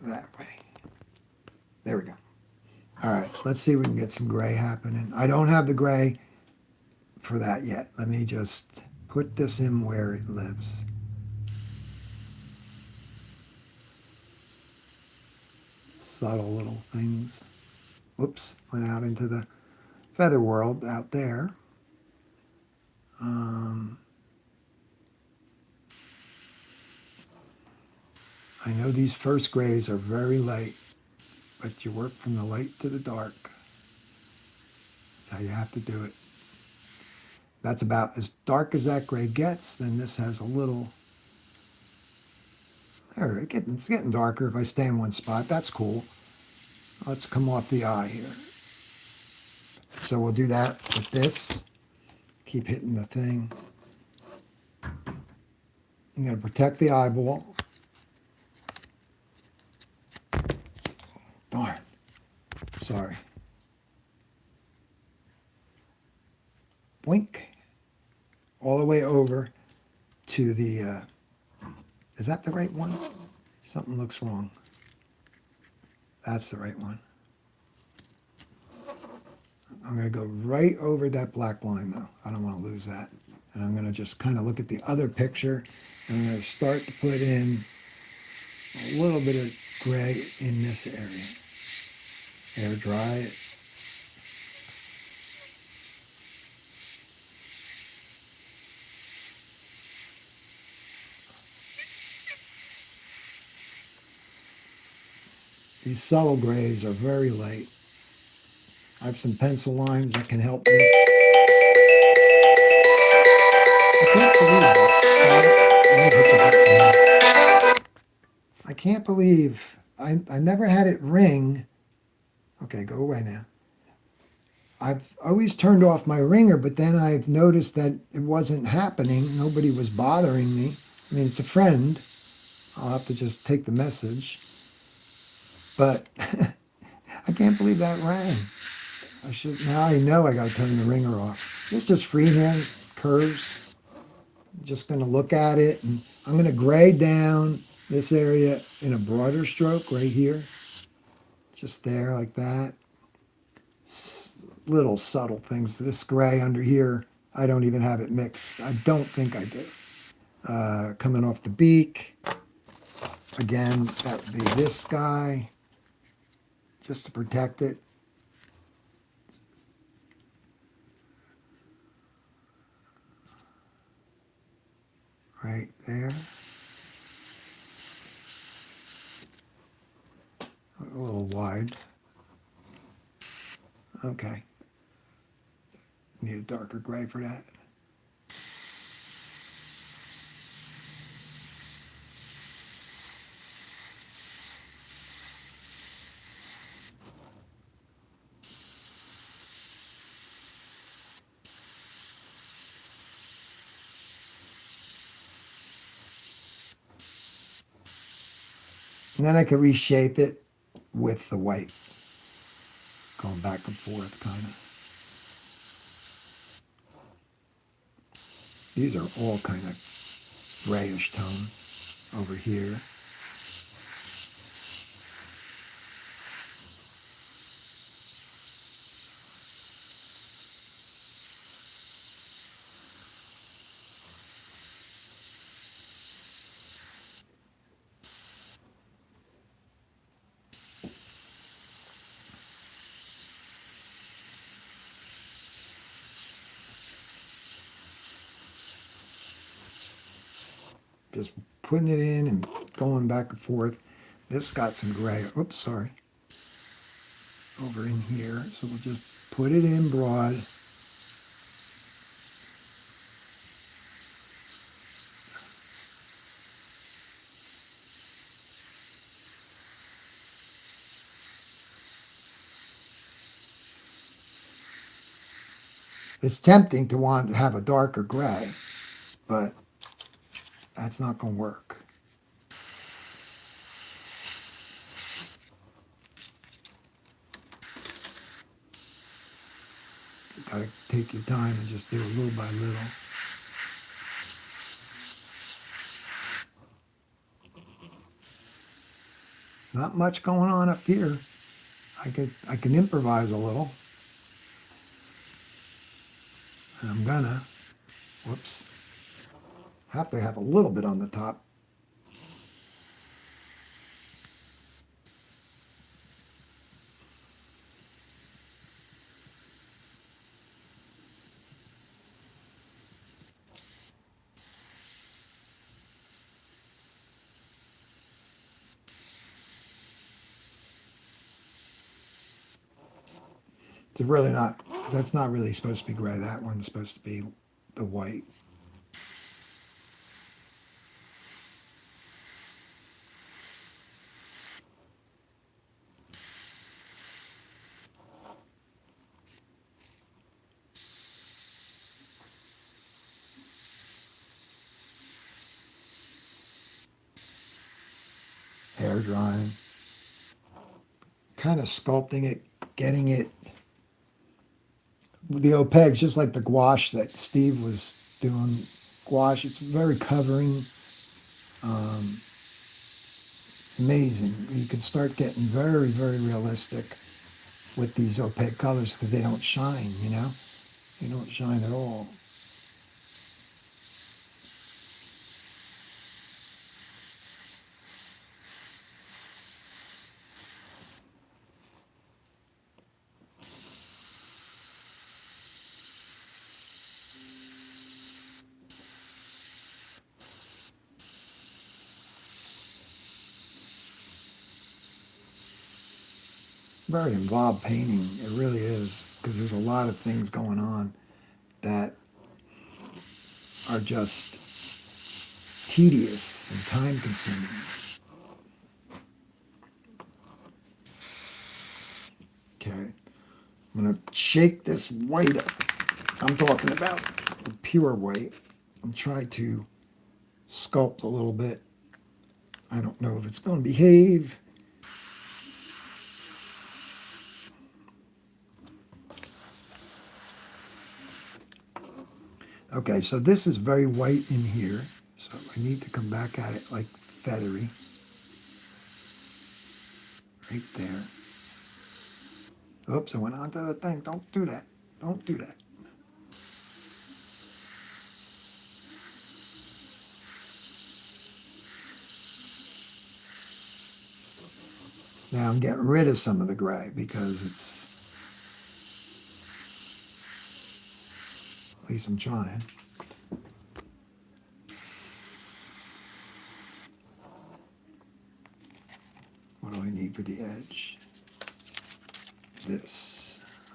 that way. There we go. All right, let's see if we can get some gray happening. I don't have the gray for that yet. Let me just put this in where it lives. Subtle little things. Whoops, went out into the feather world out there. I know these first grays are very light, but you work from the light to the dark. That's how you have to do it. That's about as dark as that gray gets. Then this has a little, there, it's getting darker if I stay in one spot. That's cool. Let's come off the eye here. So we'll do that with this. Keep hitting the thing. I'm going to protect the eyeball. Darn. Sorry. Blink. All the way over to the, is that the right one? Something looks wrong. That's the right one. I'm going to go right over that black line though. I don't want to lose that. And I'm going to just kind of look at the other picture. And I'm going to start to put in a little bit of gray in this area. Air dry it. These subtle grays are very light. I have some pencil lines that can help me. I can't believe I never had it ring. Okay, go away now. I've always turned off my ringer, but then I've noticed that it wasn't happening. Nobody was bothering me. I mean, it's a friend. I'll have to just take the message. But I can't believe that rang. Now I know I got to turn the ringer off. It's just freehand curves. I'm just going to look at it, and I'm going to gray down this area in a broader stroke right here. Just there like that. Little subtle things. This gray under here, I don't even have it mixed. I don't think I do. Coming off the beak. Again, that would be this guy. Just to protect it. Right there. little wide. Okay. Need a darker gray for that. And then I can reshape it with the white. Going back and forth, kind of. These are all kind of grayish tone over here. Just putting it in and going back and forth. This got some gray. Oops, sorry. Over in here. So we'll just put it in broad. It's tempting to want to have a darker gray, but that's not going to work. You got to take your time and just do it little by little. Not much going on up here. I can improvise a little. And I'm gonna, whoops, have to have a little bit on the top. It's really not, that's not really supposed to be gray. That one's supposed to be the white. Air drying. Kind of sculpting it, getting it, the opaques, just like the gouache that Steve was doing. Gouache, it's very covering. It's amazing. You can start getting very, very realistic with these opaque colors because they don't shine, you know? They don't shine at all. Very involved painting. It really is, because there's a lot of things going on that are just tedious and time consuming. Okay, I'm going to shake this white up. I'm talking about the pure white and try to sculpt a little bit. I don't know if it's going to behave. Okay, so this is very white in here, so I need to come back at it like feathery. Right there. Oops, I went onto the thing. Don't do that. Don't do that. Now I'm getting rid of some of the gray because it's, at least I'm trying. What do I need for the edge? this.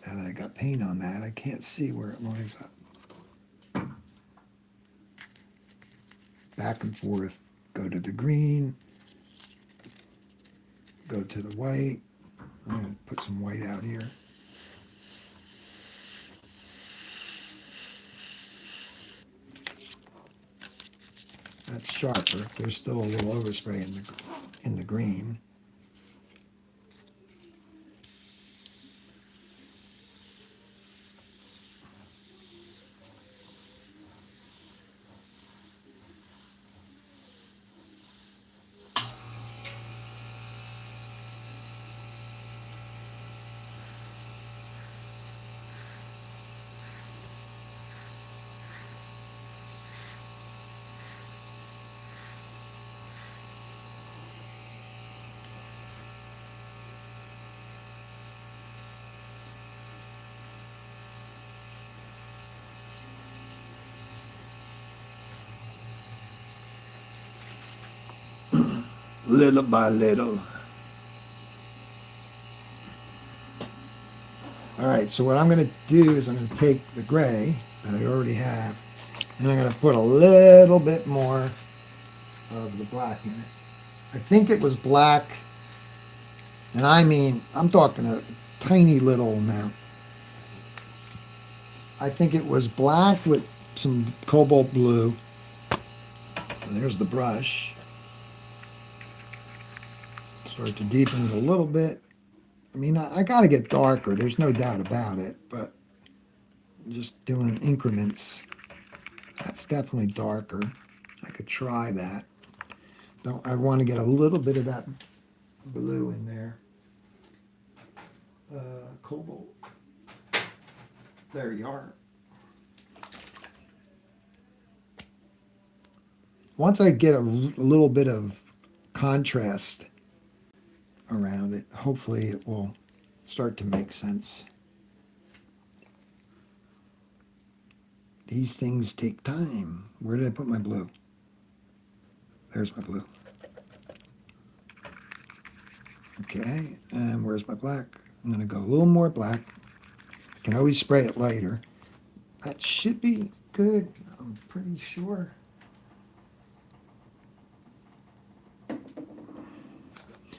Now that I got paint on that, I can't see where it lines up. Back and forth, go to the green, go to the white. I'm going to put some white out here. That's sharper. There's still a little overspray in the green. Little by little. All right, so what I'm going to do is I'm going to take the gray that I already have, and I'm going to put a little bit more of the black in it. I think it was black, and I mean, I'm talking a tiny little amount. I think it was black with some cobalt blue. So there's the brush. Start to deepen it a little bit. I mean, I got to get darker. There's no doubt about it, but I'm just doing increments. That's definitely darker. I could try that. Don't I want to get a little bit of that blue in there? Cobalt. There you are. Once I get a little bit of contrast around it, hopefully it will start to make sense. These things take time. Where did I put my blue? There's my blue. Okay, and where's my black? I'm going to go a little more black. I can always spray it lighter. That should be good, I'm pretty sure.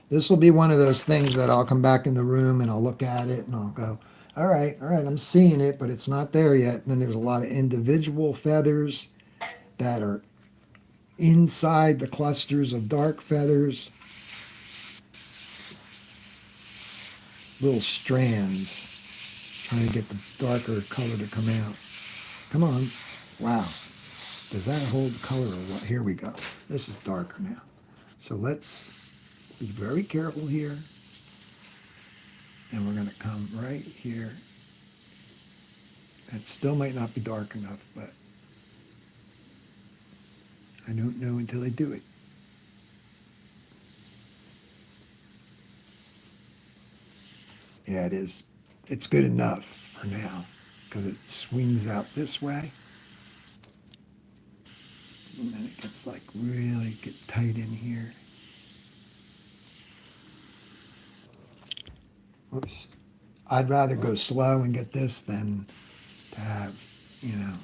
This will be one of those things that I'll come back in the room and I'll look at it and I'll go, all right, I'm seeing it, but it's not there yet. And then there's a lot of individual feathers that are inside the clusters of dark feathers. Little strands trying to get the darker color to come out. Come on. Wow. Does that hold color or what? Here we go. This is darker now. So let's be very careful here. And we're going to come right here. It still might not be dark enough, but I don't know until I do it. Yeah, it is. It's good enough for now because it swings out this way. And then it gets like really get tight in here. Whoops. I'd rather go slow and get this than to have, you know.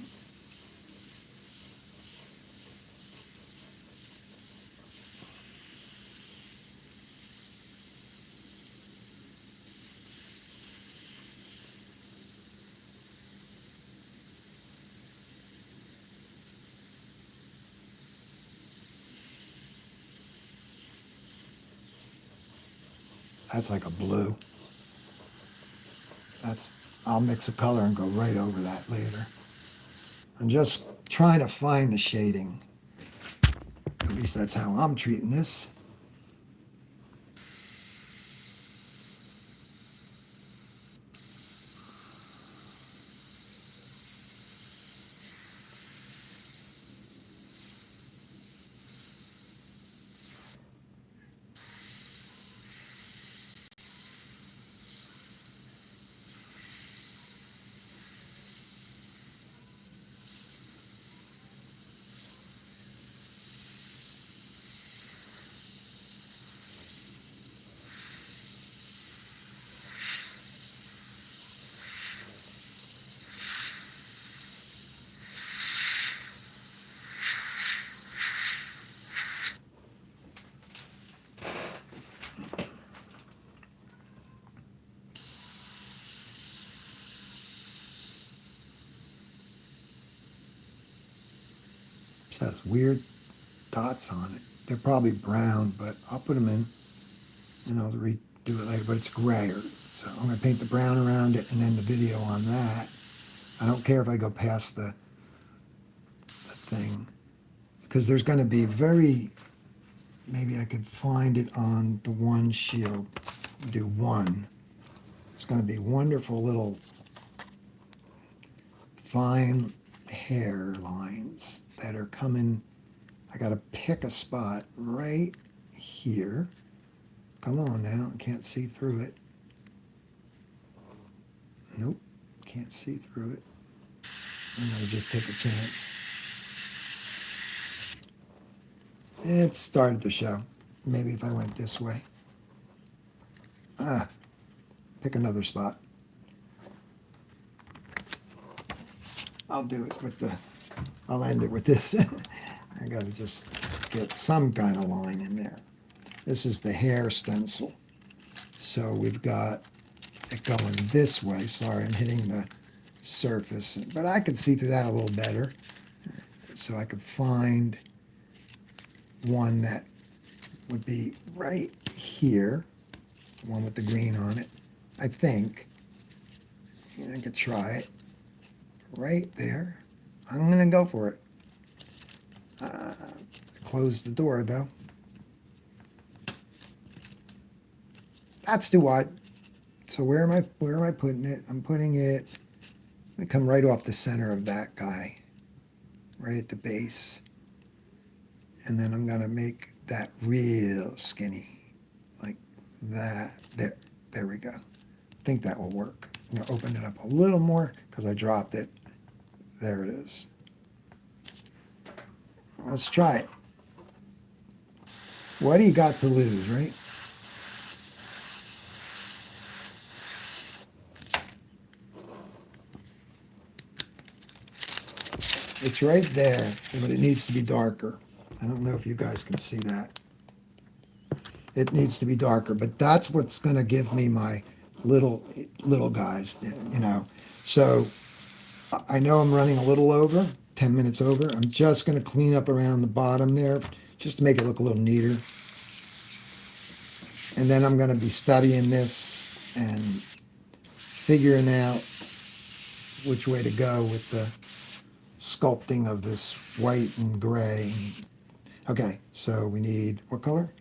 That's like a blue. I'll mix a color and go right over that later. I'm just trying to find the shading. At least that's how I'm treating this. Just has weird dots on it. They're probably brown, but I'll put them in and I'll redo it later, but it's grayer. So I'm going to paint the brown around it and then the video on that. I don't care if I go past the thing, because there's going to be maybe I could find it on the one shield. Do one. It's going to be wonderful little fine hair lines that are coming. I got to pick a spot right here. Come on now, I can't see through it. Nope, can't see through it. I'm going to just take a chance. It started to show. Maybe if I went this way. Pick another spot. I'll do it with I'll end it with this. I got to just get some kind of line in there. This is the hair stencil. So we've got it going this way. Sorry, I'm hitting the surface. But I could see through that a little better. So I could find one that would be right here. One with the green on it. I think. I could try it. Right there. I'm going to go for it. Close the door, though. That's too wide. So where am I putting it? I'm putting it, let me come right off the center of that guy. Right at the base. And then I'm going to make that real skinny. Like that. There we go. I think that will work. I'm going to open it up a little more because I dropped it. There it is. Let's try it. What do you got to lose, right? It's right there, but it needs to be darker. I don't know if you guys can see that. It needs to be darker, but that's what's going to give me my little guys, you know. So I know I'm running a little over, 10 minutes over. I'm just going to clean up around the bottom there just to make it look a little neater. And then I'm going to be studying this and figuring out which way to go with the sculpting of this white and gray. Okay, so we need, what color?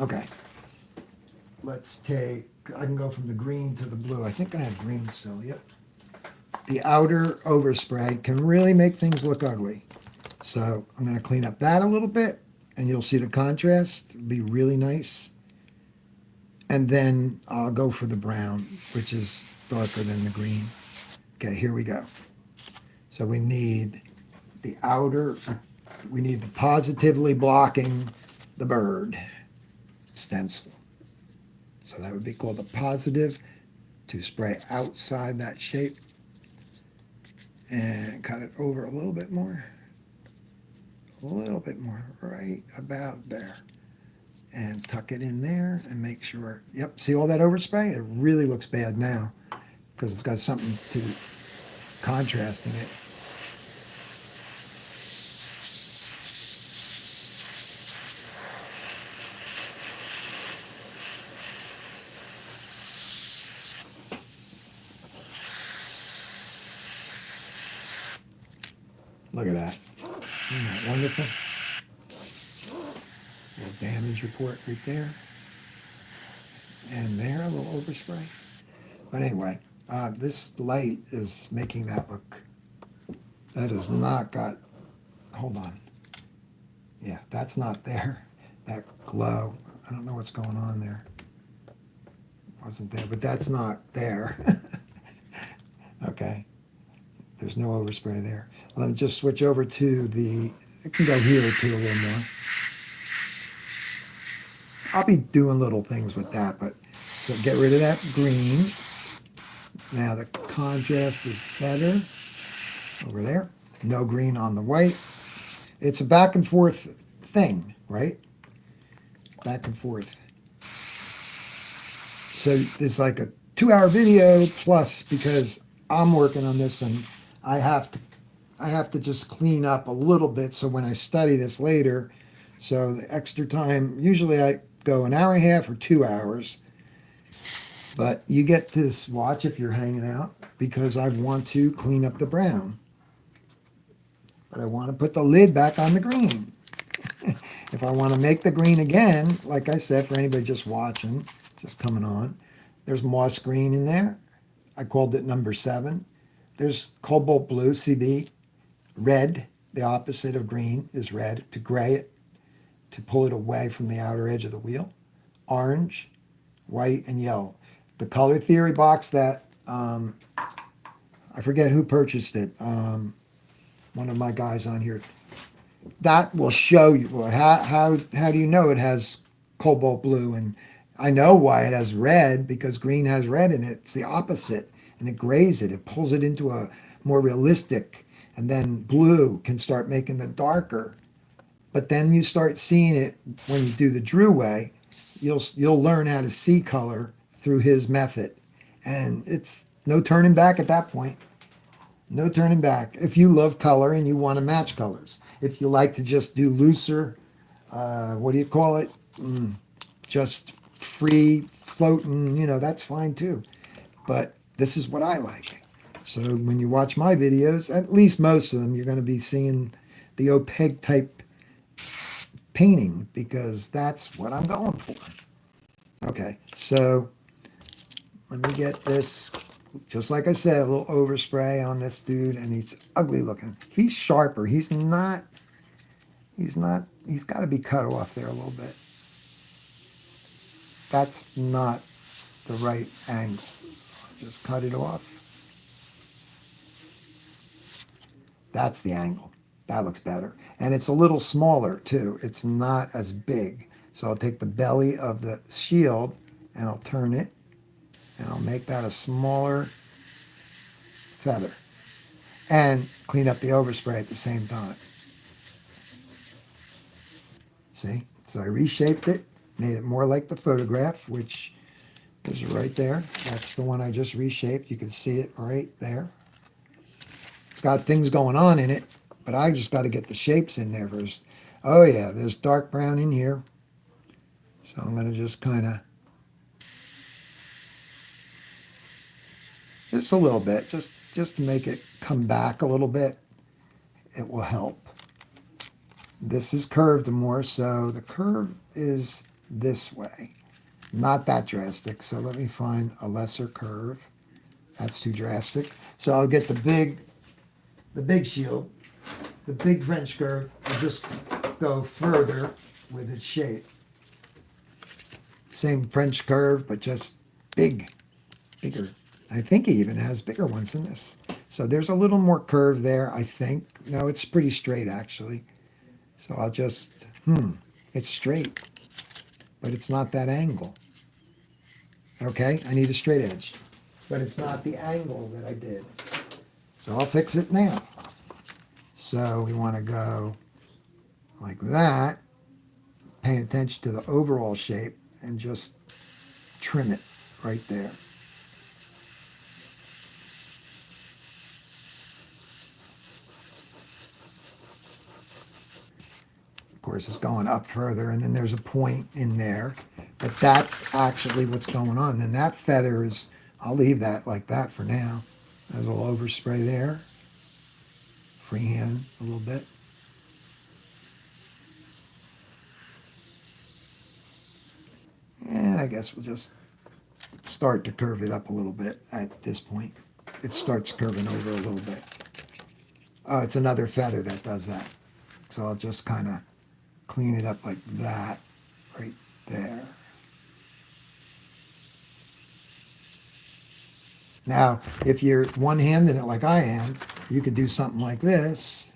Okay, let's take, I can go from the green to the blue. I think I have green still, yep. The outer overspray can really make things look ugly. So I'm going to clean up that a little bit, and you'll see the contrast. It'll be really nice. And then I'll go for the brown, which is darker than the green. Okay, here we go. So we need the outer, we need the positively blocking the bird stencil. So that would be called a positive to spray outside that shape. And cut it over a little bit more. Right about there. And tuck it in there and make sure, yep, see all that overspray? It really looks bad now because it's got something to contrasting it. Look at that. Isn't that wonderful? A little damage report right there. And there, a little overspray. But anyway, this light is making that look, that is not got, hold on. Yeah, that's not there. That glow, I don't know what's going on there. Wasn't there, but that's not there. Okay. There's no overspray there. Let me just switch over to the, it can go here too a little more. I'll be doing little things with that, but so get rid of that green. Now the contrast is better over there. No green on the white. It's a back and forth thing, right? Back and forth. So it's like a 2 hour video plus because I'm working on this and I have to I have to just clean up a little bit so when I study this later, so the extra time, usually I go an hour and a half or 2 hours, but you get this watch if you're hanging out because I want to clean up the brown, but I want to put the lid back on the green. If I want to make the green again, like I said, for anybody just watching, just coming on, there's moss green in there. I called it number 7. There's cobalt blue, CB, red, the opposite of green is red, to gray it, to pull it away from the outer edge of the wheel. Orange, white, and yellow. The color theory box that, I forget who purchased it, one of my guys on here, that will show you, well, how do you know it has cobalt blue? And I know why it has red, because green has red in it. It's the opposite, and it grays it. It pulls it into a more realistic, and then blue can start making the darker. But then you start seeing it when you do the Drew way. You'll learn how to see color through his method, and it's no turning back at that point. No turning back. If you love color and you want to match colors, if you like to just do looser, what do you call it? Just free floating, that's fine too. But this is what I like. So when you watch my videos, at least most of them, you're going to be seeing the opaque type painting because that's what I'm going for. Okay, so let me get this. Just like I said, a little overspray on this dude, and he's ugly looking. He's sharper. He's got to be cut off there a little bit. That's not the right angle. Just cut it off. That's the angle. That looks better. And it's a little smaller too. It's not as big. So I'll take the belly of the shield and I'll turn it and I'll make that a smaller feather and clean up the overspray at the same time. See? So I reshaped it, made it more like the photograph, which is right there. That's the one I just reshaped. You can see it right there. It's got things going on in it, but I just got to get the shapes in there first. Oh yeah, there's dark brown in here. So I'm going to just kind of, just a little bit, just to make it come back a little bit. It will help. This is curved more, so the curve is this way. Not that drastic, so let me find a lesser curve. That's too drastic. So I'll get the big shield, the big French curve. I'll just go further with its shape. Same French curve, but just bigger. I think he even has bigger ones than this. So there's a little more curve there, I think. No, it's pretty straight, actually. So I'll just, it's straight, but it's not that angle. Okay, I need a straight edge, but it's not the angle that I did. So I'll fix it now. So we want to go like that, paying attention to the overall shape, and just trim it right there. Of course, it's going up further, and then there's a point in there, but that's actually what's going on. And that feather is, I'll leave that like that for now. There's a little overspray there. Freehand a little bit. And I guess we'll just start to curve it up a little bit at this point. It starts curving over a little bit. Oh, it's another feather that does that. So I'll just kind of clean it up like that, right there. Now, if you're one-handed it like I am, you could do something like this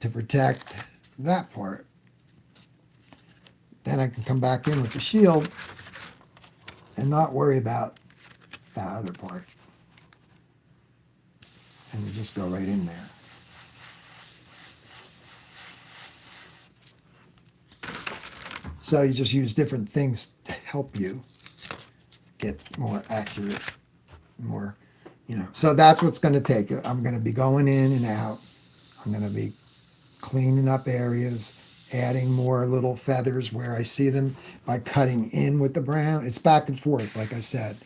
to protect that part. Then I can come back in with the shield and not worry about that other part. And you just go right in there. So you just use different things to help you. get more accurate, more, So that's what's going to take. I'm going to be going in and out. I'm going to be cleaning up areas, adding more little feathers where I see them by cutting in with the brown. It's back and forth, like I said.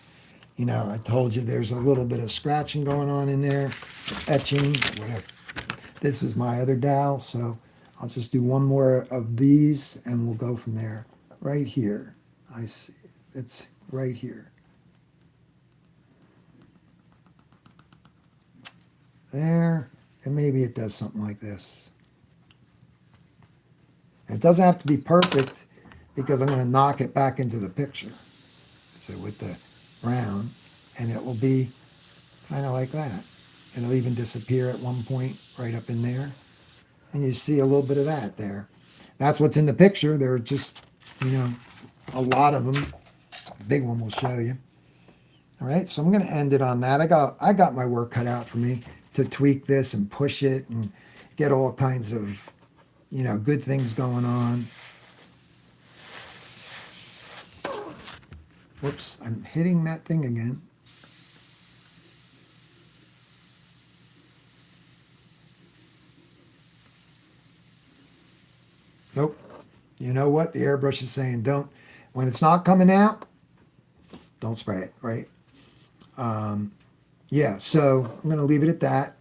I told you there's a little bit of scratching going on in there, etching, whatever. This is my other dowel, so I'll just do one more of these and we'll go from there. Right here, I see, it's right here. There, and maybe it does something like this. It doesn't have to be perfect because I'm going to knock it back into the picture. So with the brown, and it will be kind of like that. It'll even disappear at one point right up in there. And you see a little bit of that there. That's what's in the picture. There are just, a lot of them. A big one will show you. All right, so I'm going to end it on that. I got my work cut out for me to tweak this and push it and get all kinds of, good things going on. Whoops, I'm hitting that thing again. Nope. You know what? The airbrush is saying when it's not coming out, don't spray it, right? Yeah, so I'm going to leave it at that.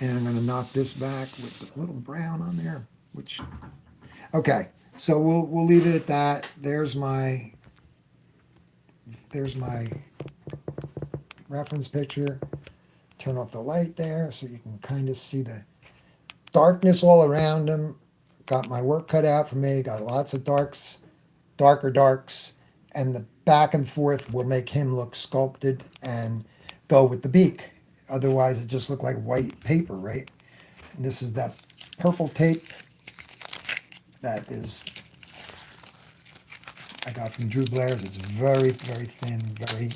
And I'm going to knock this back with the little brown on there, okay, so we'll leave it at that. There's my reference picture. Turn off the light there so you can kind of see the darkness all around them. Got my work cut out for me. Got lots of darker darks, and the back and forth will make him look sculpted and go with the beak. Otherwise, it just looked like white paper, right? And this is that purple tape that I got from Drew Blair's. It's very, very thin, very,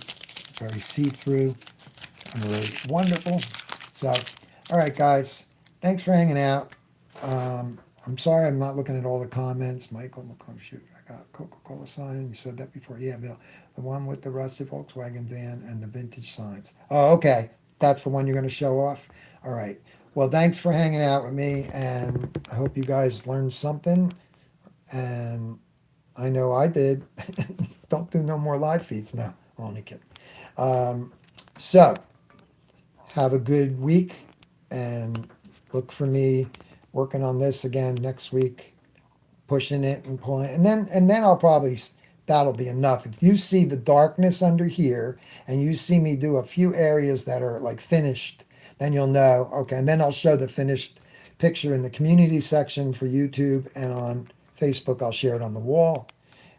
very see-through, and really wonderful. So, all right, guys, thanks for hanging out. I'm sorry I'm not looking at all the comments. Michael McClung, shoot, I got Coca-Cola sign. You said that before. Yeah, Bill. The one with the rusty Volkswagen van and the vintage signs. Oh, okay. That's the one you're going to show off? All right. Well, thanks for hanging out with me, and I hope you guys learned something. And I know I did. Don't do no more live feeds now. Only kidding. So, have a good week, and look for me working on this again next week, pushing it and pulling it, and then that'll be enough. If you see the darkness under here and you see me do a few areas that are like finished, then you'll know, okay, and then I'll show the finished picture in the community section for YouTube, and on Facebook I'll share it on the wall.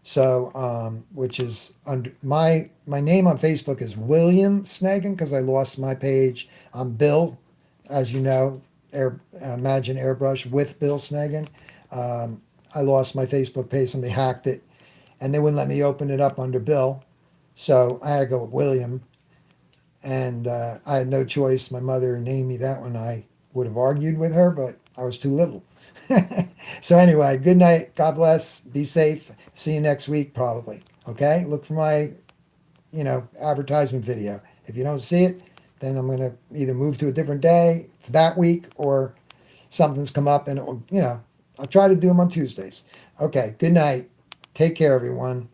So, which is under my name on Facebook is William Sneggin, because I lost my page. I'm Bill, as you know, Imagine Airbrush with Bill Sneggin. I lost my Facebook page. Somebody hacked it, and they wouldn't let me open it up under Bill. So I had to go with William, and I had no choice. My mother named me that when I would have argued with her, but I was too little. So anyway, good night. God bless. Be safe. See you next week, probably. Okay? Look for my, advertisement video. If you don't see it, then I'm going to either move to a different day for that week, or something's come up and it will, I'll try to do them on Tuesdays. Okay. Good night. Take care, everyone.